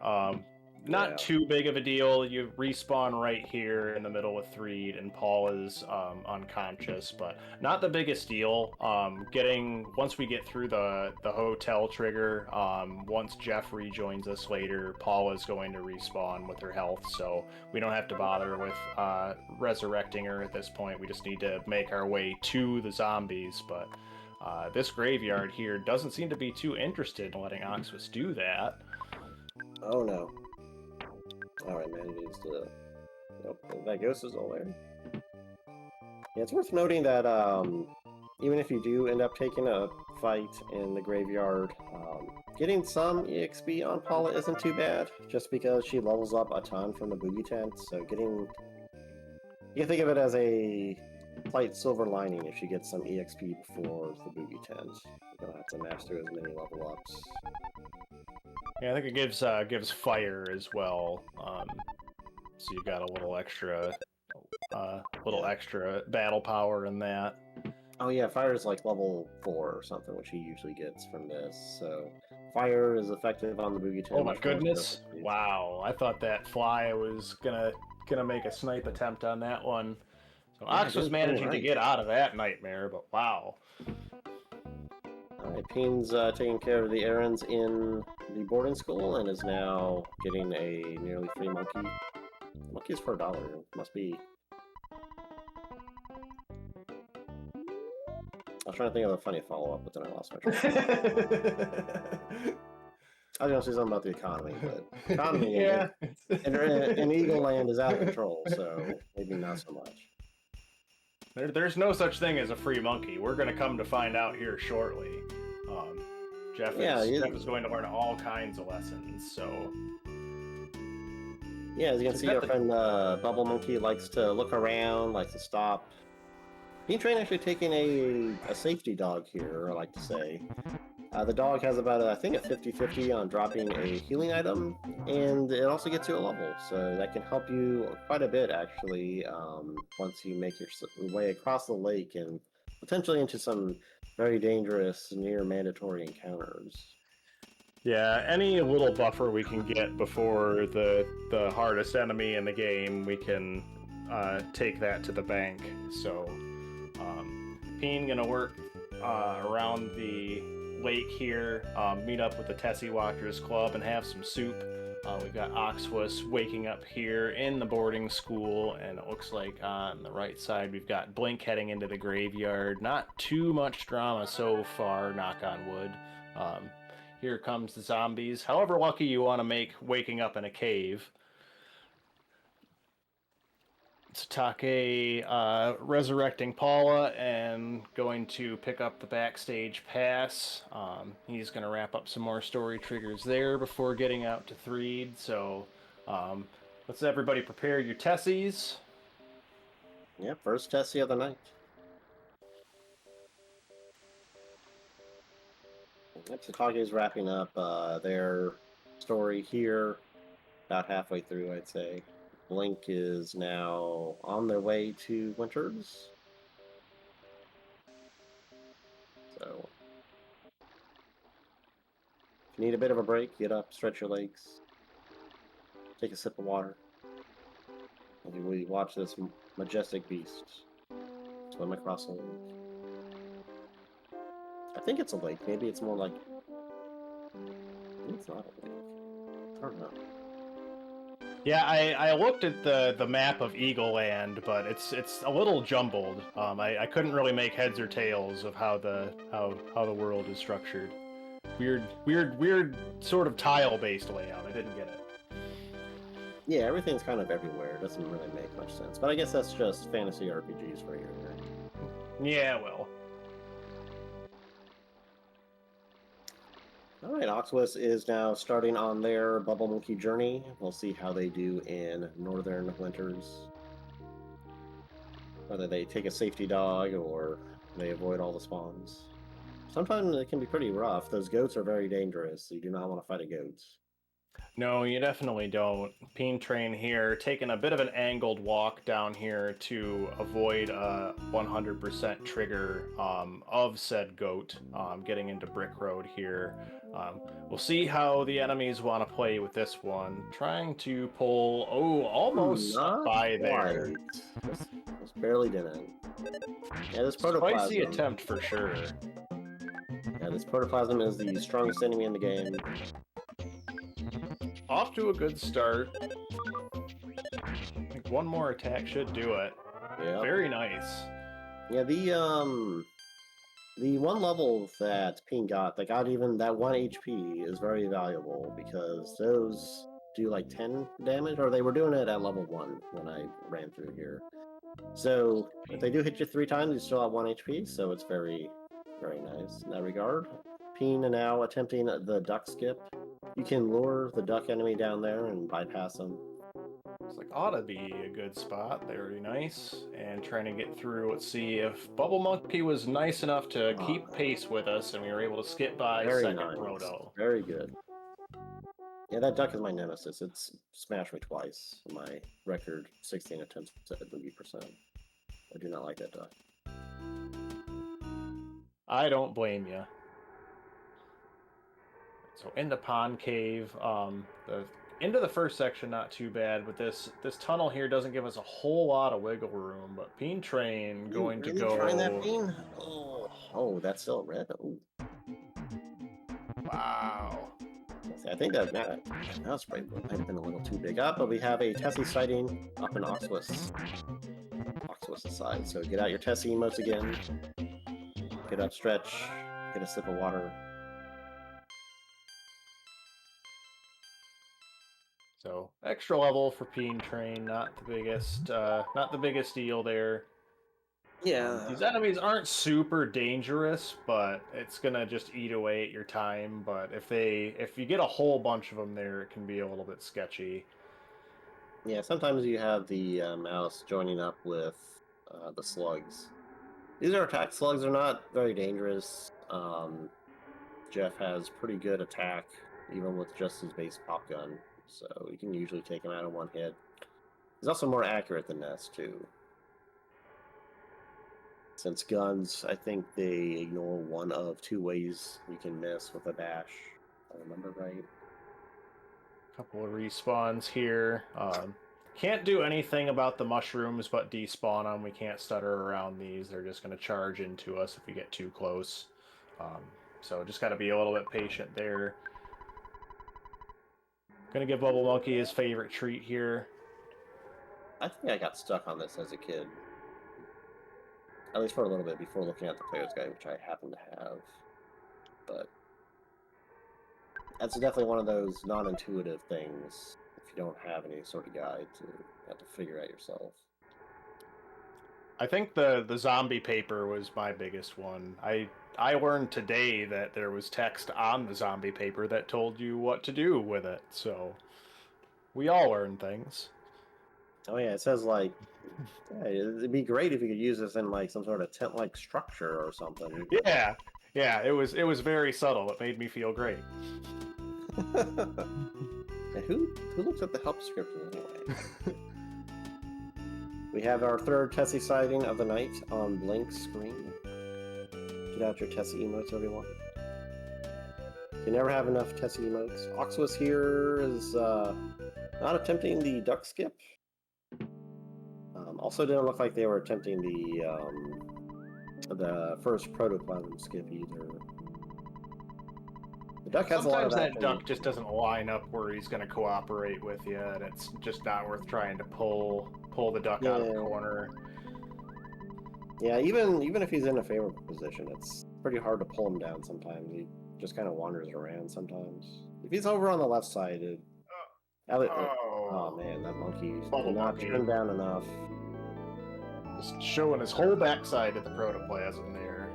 Not Yeah. too big of a deal. You respawn right here in the middle with Threed, and Paul is unconscious, but not the biggest deal. Once we get through the hotel trigger, once Jeff rejoins us later, Paul is going to respawn with her health, so we don't have to bother with resurrecting her at this point. We just need to make our way to the zombies, but this graveyard here doesn't seem to be too interested in letting Oxus do that. Oh no. Alright, man, it needs to... Nope, that ghost is all there. Yeah, it's worth noting that even if you do end up taking a fight in the graveyard, getting some EXP on Paula isn't too bad, just because she levels up a ton from the Boogey tent, so getting... You can think of it as a slight silver lining if she gets some EXP before the Boogey tent. You're gonna have to master as many level ups. Yeah, I think it gives fire as well. So you've got a little extra, extra battle power in that. Oh yeah, fire is like level 4 or something, which he usually gets from this. So fire is effective on the Boogey tent. Oh my goodness! Wow, I thought that fly was gonna make a snipe attempt on that one. So Ox was managing to get out of that nightmare, but wow. Alright, Peen's taking care of the errands in the boarding school and is now getting a nearly free monkey. Monkeys for $1. Must be... I was trying to think of a funny follow-up, but then I lost my train. I was going to say something about the economy, but economy yeah. in Eagle Land is out of control, so maybe not so much. There's no such thing as a free monkey. We're going to come to find out here shortly. Jeff is going to learn all kinds of lessons, so... Yeah, as you can see, our friend Bubble Monkey likes to look around, likes to stop. PeenTrain actually taking a safety dog here, I like to say. The dog has about, I think, a 50-50 on dropping a healing item, and it also gets you a level, so that can help you quite a bit, actually, once you make your way across the lake and potentially into some very dangerous, near-mandatory encounters. Yeah, any little buffer we can get before the hardest enemy in the game, we can take that to the bank. So, Peen gonna work around the lake here, meet up with the Tessie Watchers Club and have some soup. We've got Oxwus waking up here in the boarding school, and it looks like on the right side we've got Blink heading into the graveyard. Not too much drama so far, knock on wood. Here comes the zombies. However lucky you want to make waking up in a cave. Sitake resurrecting Paula and going to pick up the backstage pass. He's going to wrap up some more story triggers there before getting out to Threed. So let's everybody prepare your Tessies. Yep, first Tessie of the night. Sitake is wrapping up their story here, about halfway through, I'd say. Blink is now on their way to Winters. So, if you need a bit of a break, get up, stretch your legs, take a sip of water. And we watch this majestic beast swim across the lake. I think it's a lake. Maybe it's more like... Maybe it's not a lake. I don't know. Yeah, I looked at the map of Eagle Land, but it's a little jumbled. I couldn't really make heads or tails of how the world is structured. Weird sort of tile-based layout. I didn't get it. Yeah, everything's kind of everywhere. It doesn't really make much sense. But I guess that's just fantasy RPGs for you, right? Yeah, well. Alright, Oxwis is now starting on their Bubble Monkey journey. We'll see how they do in Northern Winters. Whether they take a safety dog or they avoid all the spawns. Sometimes it can be pretty rough. Those goats are very dangerous, so you do not want to fight a goat. No, you definitely don't. PeenTrain here, taking a bit of an angled walk down here to avoid a 100% trigger of said goat, getting into Brick Road here. We'll see how the enemies want to play with this one. Trying to pull, almost Not by there. Just barely didn't. Yeah, this protoplasm. Spicy attempt for sure. Yeah, this protoplasm is the strongest enemy in the game. Off to a good start. I think one more attack should do it. Yeah. Very nice. Yeah, the one level that Peen got, that got even that 1 HP is very valuable because those do like 10 damage, or they were doing it at level 1 when I ran through here. So if they do hit you 3 times, you still have 1 HP, so it's very, very nice in that regard. Peen now attempting the duck skip. You can lure the duck enemy down there and bypass them. It's like, ought to be a good spot. Very nice. And trying to get through. Let's see if Bubble Monkey was nice enough to keep pace with us and we were able to skip by second Roto. Very good. Yeah, that duck is my nemesis. It's smashed me twice. My record 16 attempts at Boogey %. I do not like that duck. I don't blame you. So into Pond Cave, into the first section, not too bad, but this tunnel here doesn't give us a whole lot of wiggle room. But PeenTrain going to go. Trying that Peen? Oh, that's still red. Oh. Wow. I think that mouse spray might have been a little too big up, but we have a Tessie sighting up in Oxwis. Oxwis' side. So get out your Tessie emotes again. Get up, stretch, get a sip of water. So extra level for PeenTrain, not the biggest deal there. Yeah. These enemies aren't super dangerous, but it's gonna just eat away at your time. But if you get a whole bunch of them there, it can be a little bit sketchy. Yeah, sometimes you have the mouse joining up with the slugs. These are attack slugs. They're not very dangerous. Jeff has pretty good attack, even with just his base pop gun. So you can usually take him out in one hit. He's also more accurate than Ness, too. Since guns, I think they ignore one of 2 ways you can miss with a bash. If I remember right. Couple of respawns here. Can't do anything about the mushrooms but despawn them. We can't stutter around these. They're just going to charge into us if we get too close. So just got to be a little bit patient there. Gonna give Bubble Monkey his favorite treat here. I think I got stuck on this as a kid. At least for a little bit before looking at the player's guide, which I happen to have. But that's definitely one of those non-intuitive things if you don't have any sort of guide to have to figure out yourself. I think the zombie paper was my biggest one. I learned today that there was text on the zombie paper that told you what to do with it, so we all learn things. Oh yeah, it says like, yeah, it'd be great if you could use this in like some sort of tent-like structure or something. Yeah, it was very subtle. It made me feel great. And who looks at the help description anyway? We have our third Tessie sighting of the night on Blink's screen. Get out your Tessie emotes, everyone. You never have enough Tessie emotes. Oxus here is not attempting the duck skip. Also didn't look like they were attempting the first protoplasm skip either. The duck has a lot of Sometimes that action. duck just doesn't line up where he's going to cooperate with you, and it's just not worth trying to pull the duck out of the corner. Yeah, even if he's in a favorable position, it's pretty hard to pull him down sometimes. He just kind of wanders around sometimes. If he's over on the left side, oh man, that monkey did not turn down enough. Just showing his whole backside at the protoplasm there.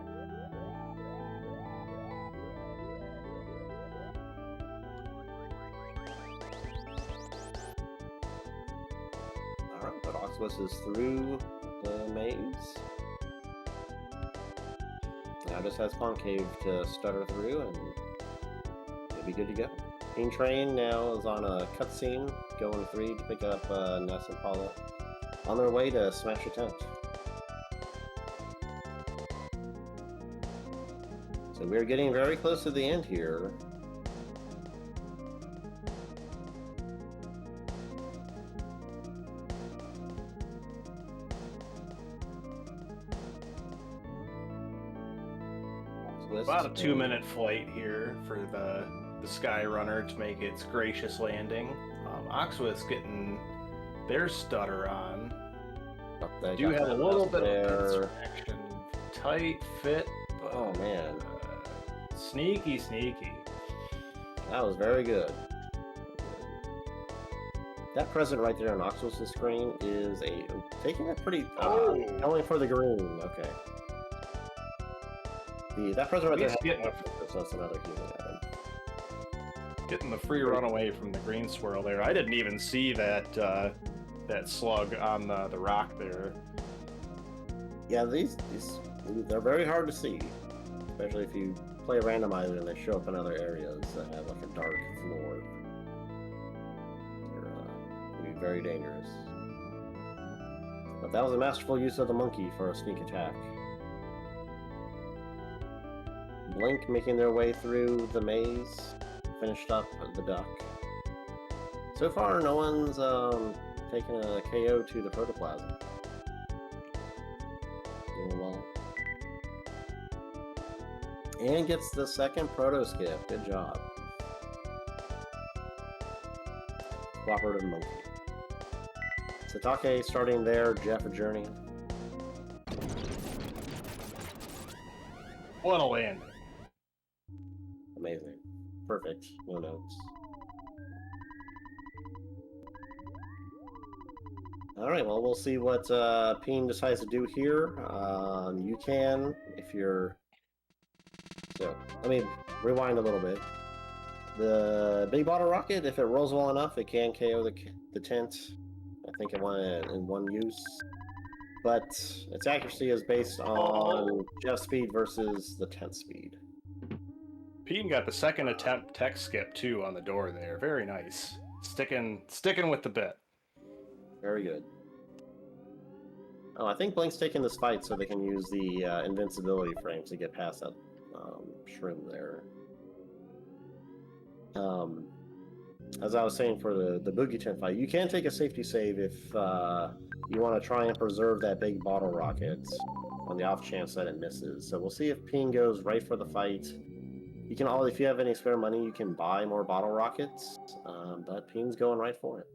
Alright, but Oxus is through the maze. Now just has Concave to stutter through and it'll be good to go. PeenTrain now is on a cutscene, going 3 to pick up Ness and Paula on their way to smash a tent. So we're getting very close to the end here. About a 2-minute flight here for the Sky Runner to make its gracious landing. Oxwith's getting their stutter on. They do have a little bit there. of action. Tight fit. But, oh man. Sneaky. That was very good. That present right there on Oxus's screen is taking a pretty going for the green. Okay. That present right there. That's another human item. Getting the free runaway from the green swirl there. I didn't even see that that slug on the rock there. Yeah, these they're very hard to see, especially if you play randomizer and they show up in other areas that have like a dark floor. They're can be very dangerous. But that was a masterful use of the monkey for a sneak attack. Blink making their way through the maze, finished up the duck. So far, no one's taken a KO to the protoplasm. Doing well. And gets the second proto skip. Good job. Cooperative monkey. Sitake starting their Jeff journey. What a landing. Amazing. Perfect. No notes. Alright, well, we'll see what Peen decides to do here. You can, if you're... So, let me rewind a little bit. The big bottle rocket, if it rolls well enough, it can KO the tent. I think it went in one use. But its accuracy is based on jet speed versus the tent speed. Peen got the second attempt tech skip too on the door there. Very nice. Sticking with the bit. Very good. Oh, I think Blink's taking this fight so they can use the invincibility frame to get past that shrimp there. As I was saying for the Boogey tent fight, you can take a safety save if you want to try and preserve that big bottle rocket on the off chance that it misses. So we'll see if Peen goes right for the fight. You can if you have any spare money, you can buy more bottle rockets, but Peen's going right for it.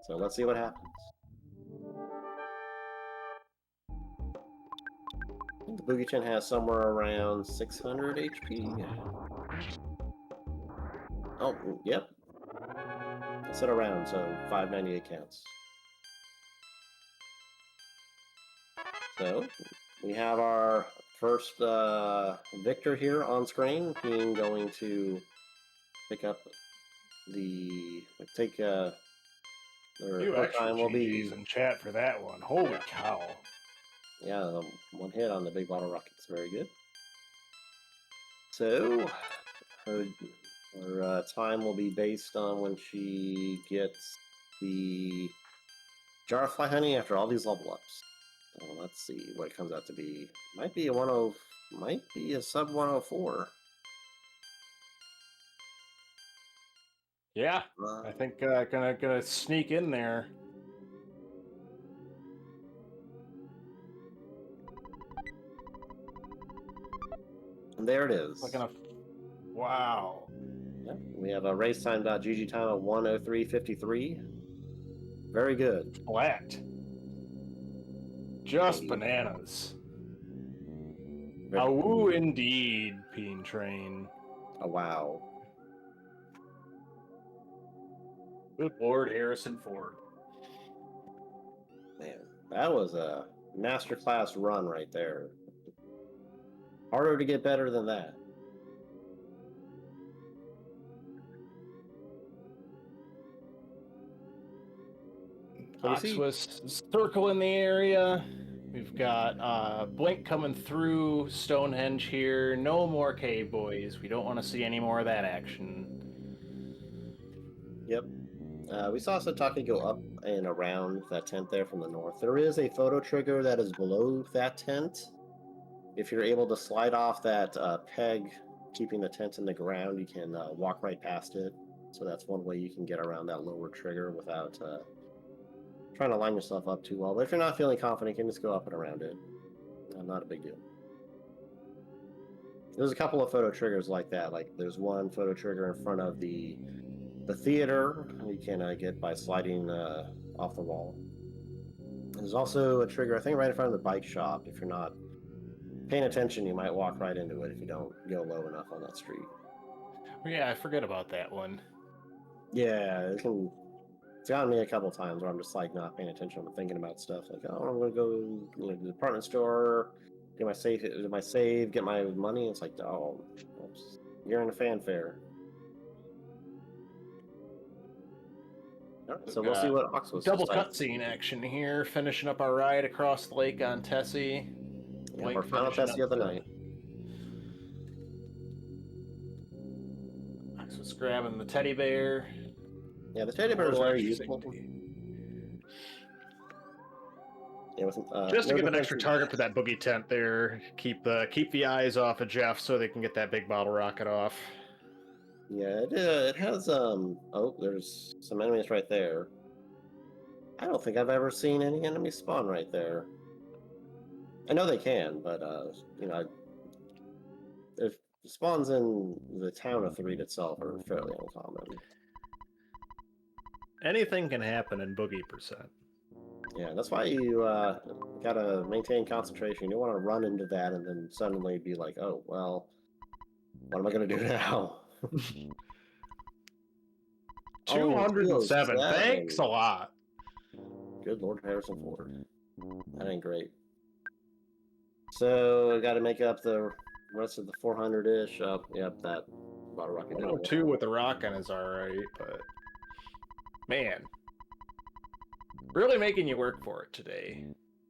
So let's see what happens. I think the Boogey Chin has somewhere around 600 HP. Oh, yep. I said around, so 598 counts. So, we have our first victor here on screen, being going to pick up the... You extra will be GGs in chat for that one. Holy cow. Yeah, one hit on the big bottle rockets. Very good. So, her time will be based on when she gets the Jar of Fly Honey after all these level ups. So let's see what it comes out to be. Might be a might be a sub 104. Yeah, I think gonna sneak in there. And there it is. Wow. Yep. We have a race time.gg time of 103.53. Very good. Flat. Just bananas. Awoo indeed, PeenTrain. Oh, wow. Good Lord, Harrison Ford. Man, that was a masterclass run right there. Harder to get better than that. Ox was circling the area. We've got Blink coming through Stonehenge here. No more cave boys. We don't want to see any more of that action. Yep. We saw Sitake go up and around that tent there from the north. There is a photo trigger that is below that tent. If you're able to slide off that peg, keeping the tent in the ground, you can walk right past it. So that's one way you can get around that lower trigger without trying to line yourself up too well. But if you're not feeling confident, you can just go up and around it. Not a big deal. There's a couple of photo triggers like that. Like there's one photo trigger in front of the theater you can get by sliding off the wall. There's also a trigger, I think, right in front of the bike shop. If you're not paying attention, you might walk right into it if you don't go low enough on that street. Yeah, I forget about that one. Yeah, it's gotten me a couple times where I'm just like not paying attention. I'm thinking about stuff like, oh, I'm gonna go to the department store, get my save, get my money. It's like, oh, oops, you're in a fanfare. So we'll see what Ox was. Double cutscene action here, finishing up our ride across the lake on Tessie. Yeah, our final Tessie of the night. Ox was grabbing the teddy bear. Yeah, the teddy bear is very useful. Yeah, just to give an extra target for that boogie tent there. Keep the eyes off of Jeff so they can get that big bottle rocket off. Yeah, it has oh, there's some enemies right there. I don't think I've ever seen any enemies spawn right there. I know they can, but you know, if spawns in the town of Threed itself are fairly uncommon. Anything can happen in Boogey %. Yeah, that's why you gotta maintain concentration. You don't want to run into that and then suddenly be like, oh, well, what am I gonna do now? 207. Thanks a lot. Good Lord, Harrison Ford. That ain't great. So I got to make up the rest of the 400-ish. Yep, that bottle rocket. 102 with the rockin' is all right, but man, really making you work for it today.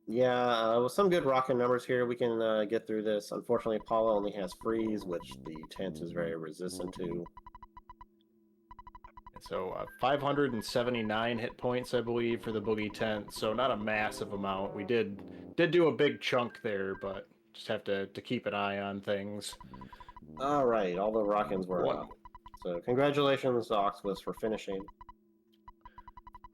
Yeah, with some good rockin' numbers here, we can get through this. Unfortunately, Paula only has freeze, which the tent is very resistant to. So 579 hit points, I believe, for the Boogie tent. So not a massive amount. We did do a big chunk there, but just have to keep an eye on things. All right, all the rockins were up. So congratulations, Oxwis, for finishing.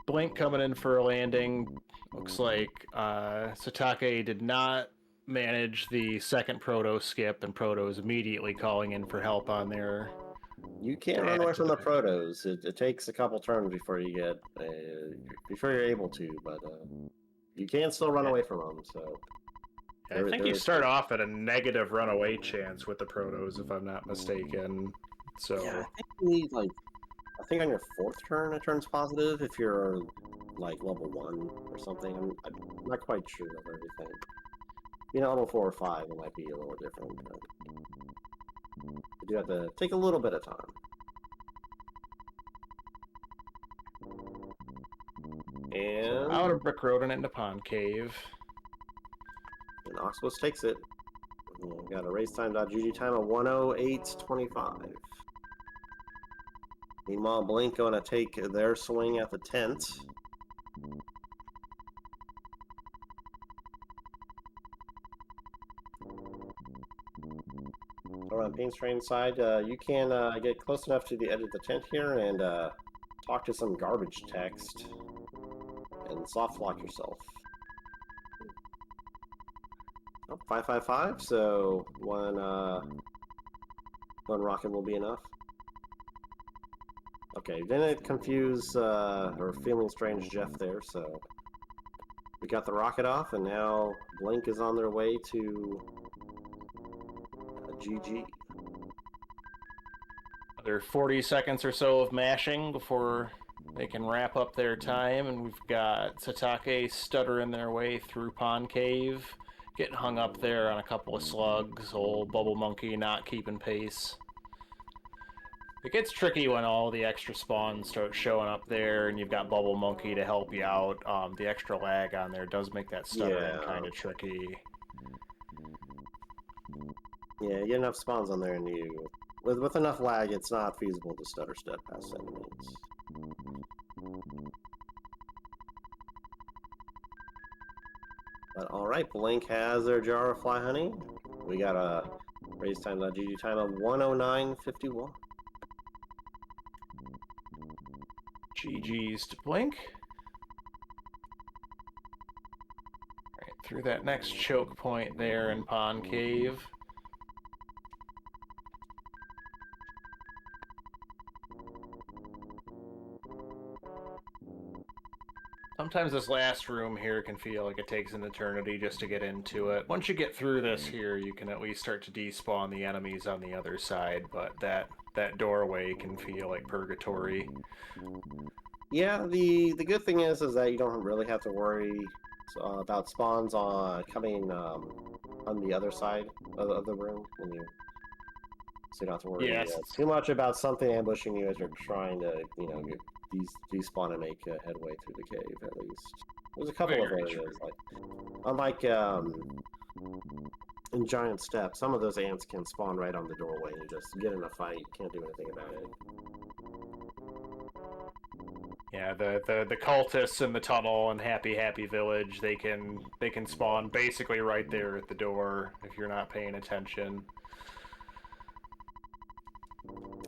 Blink coming in for a landing. Looks like Sitake did not manage the second Proto skip, and Proto is immediately calling in for help on there. You can't run away from the Protos. It takes a couple turns before you get before you're able to, but you can still run away from them. So I think you start off at a negative runaway chance with the Protos, if I'm not mistaken. So yeah, I think you need I think on your fourth turn it turns positive if you're like level 1 or something. I'm not quite sure of everything. You know, level 4 or 5 it might be a little different. But you do have to take a little bit of time. And out of Brick Road and into Pond Cave. And Oxwis takes it. We got a race time.gg time of 108.25. Meanwhile, Blink going to take their swing at the tent. PeenTrain side, you can get close enough to the edge of the tent here and talk to some garbage text and soft lock yourself. Oh, 555, so one rocket will be enough. Okay, didn't confuse or feeling strange Jeff there, so we got the rocket off, and now Blink is on their way to GG. Another 40 seconds or so of mashing before they can wrap up their time, and we've got Sitake stuttering their way through Pond Cave, getting hung up there on a couple of slugs, old Bubble Monkey not keeping pace. It gets tricky when all the extra spawns start showing up there and you've got Bubble Monkey to help you out. The extra lag on there does make that stuttering kind of tricky. Yeah, you get enough spawns on there and you... With enough lag, it's not feasible to stutter step past enemies. But alright, Blink has their jar of fly honey. We got a race time.gg time of 109.51. GG's to Blink. Right through that next choke point there in Pond Cave. Sometimes this last room here can feel like it takes an eternity just to get into it. Once you get through this here, you can at least start to despawn the enemies on the other side, but that doorway can feel like purgatory. Yeah, the good thing is that you don't really have to worry about spawns coming on the other side of the room so you don't have to worry too much about something ambushing you as you're trying to, despawn and make headway through the cave. At least there's a couple of areas unlike in Giant Step, some of those ants can spawn right on the doorway and you just get in a fight. You can't do anything about it. Yeah, the cultists in the tunnel and Happy Village, they can spawn basically right there at the door if you're not paying attention.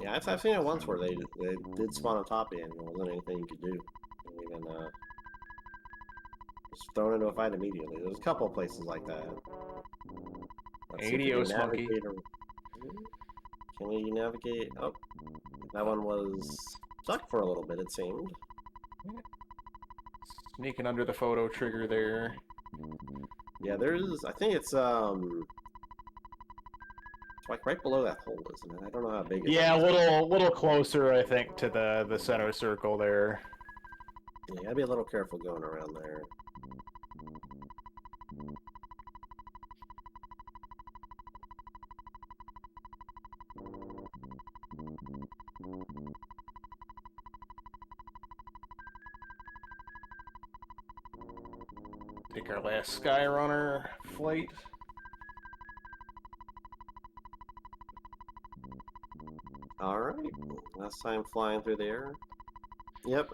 Yeah, I've seen it once where they did spawn on top of you and there wasn't anything you could do. Even just thrown into a fight immediately. There's a couple of places like that. Adios, monkey. Can we navigate? Oh, that one was stuck for a little bit, it seemed. Sneaking under the photo trigger there. Yeah, there's... I think it's like right below that hole, isn't it? I don't know how big it is. Yeah, a little closer, I think, to the center circle there. Yeah, you gotta be a little careful going around there. Take our last Skyrunner flight. Alright, last time flying through the air. Yep,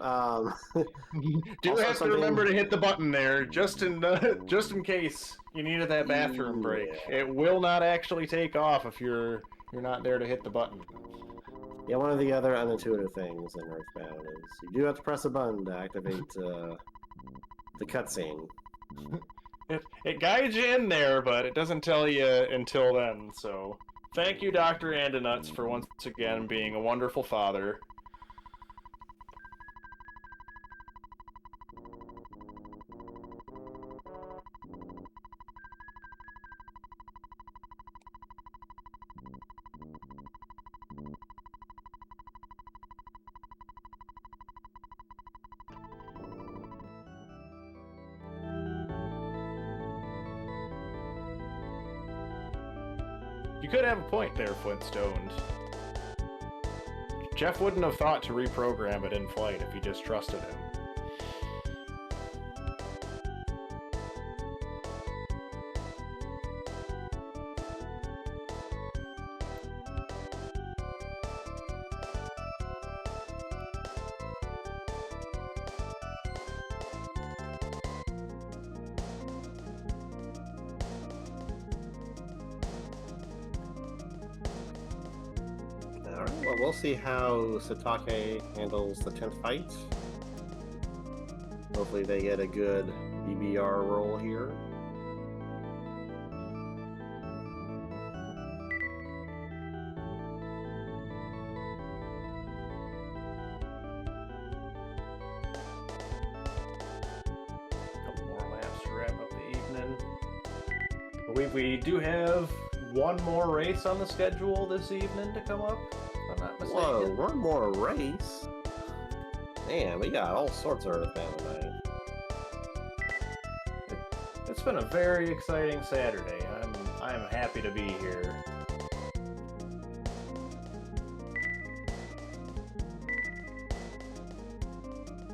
Do have to remember to hit the button there, just in case you needed that bathroom break. It will not actually take off if you're not there to hit the button. Yeah, one of the other unintuitive things in Earthbound is you do have to press a button to activate the cutscene. It guides you in there, but it doesn't tell you until then, so... Thank you, Dr. Andonuts, for once again being a wonderful father. You could have a point there, Flintstones. Jeff wouldn't have thought to reprogram it in flight if he just trusted him. we'll see how Sitake handles the 10th fight. Hopefully they get a good BBR roll here. Couple more laps to wrap up the evening. We do have one more race on the schedule this evening to come up, if I'm not mistaken. Whoa, one more race? Man, we got all sorts of Earthbound tonight. It's been a very exciting Saturday. I'm happy to be here.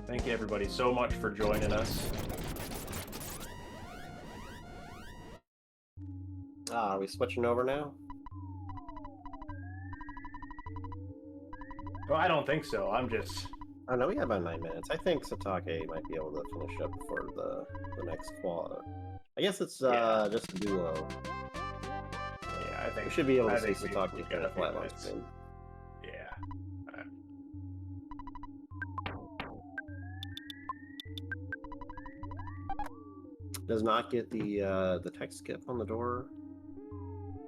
Thank you everybody so much for joining us. Are we switching over now? Well, I don't think so. I'm just... Oh no, we have about 9 minutes. I think Sitake might be able to finish up before the next quad. I guess it's just a duo. Yeah, I think We should be able to I see think Sitake we've finish got a few flatline minutes. soon. Yeah. Does not get the text skip on the door.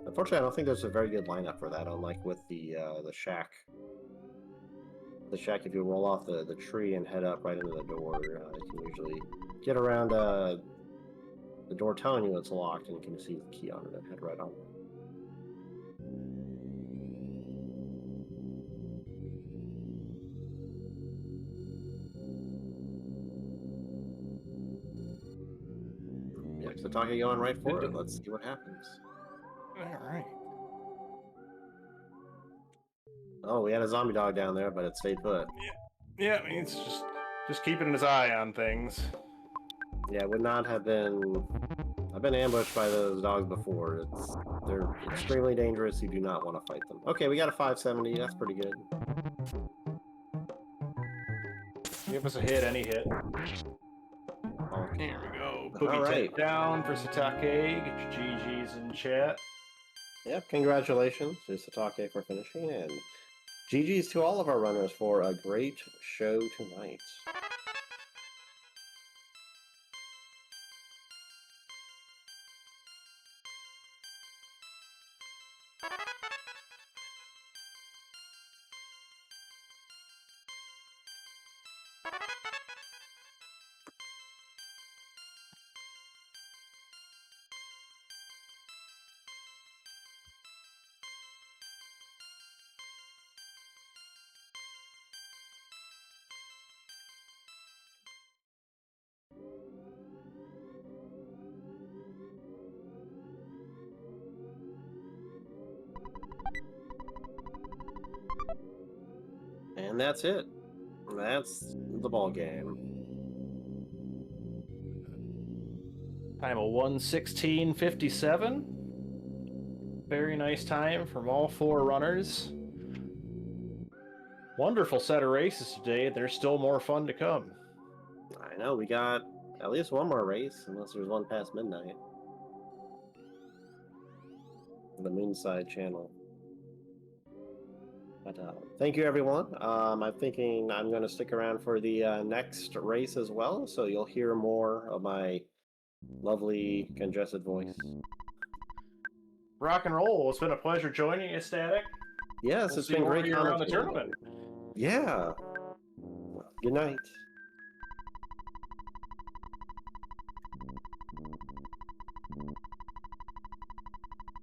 Unfortunately, I don't think there's a very good lineup for that, unlike with the shack. The shack, if you roll off the tree and head up right into the door, you can usually get around the door telling you it's locked, and you can see the key on it and head right on. Yeah, Sitake going right for it. Let's see what happens. Alright. Oh, we had a zombie dog down there, but it stayed put. Yeah, I mean, it's just keeping his eye on things. Yeah, it would not have been... I've been ambushed by those dogs before. They're extremely dangerous. You do not want to fight them. Okay, we got a 570. That's pretty good. Give us a hit, any hit. Okay. Here we go. All Boogie right. tap down for Sitake. Get your GG's in chat. Yep, congratulations to Sitake for finishing, and GG's to all of our runners for a great show tonight. And that's it. That's the ball game. Time of 1:16:57. Very nice time from all four runners. Wonderful set of races today. There's still more fun to come. I know, we got at least one more race, unless there's one past midnight. The Moonside channel. But thank you, everyone. I'm thinking I'm going to stick around for the next race as well, so you'll hear more of my lovely congested voice. Rock and roll. It's been a pleasure joining you, Static. Yes, We'll it's see been you great over here around the commentating. tournament. Yeah. Good night.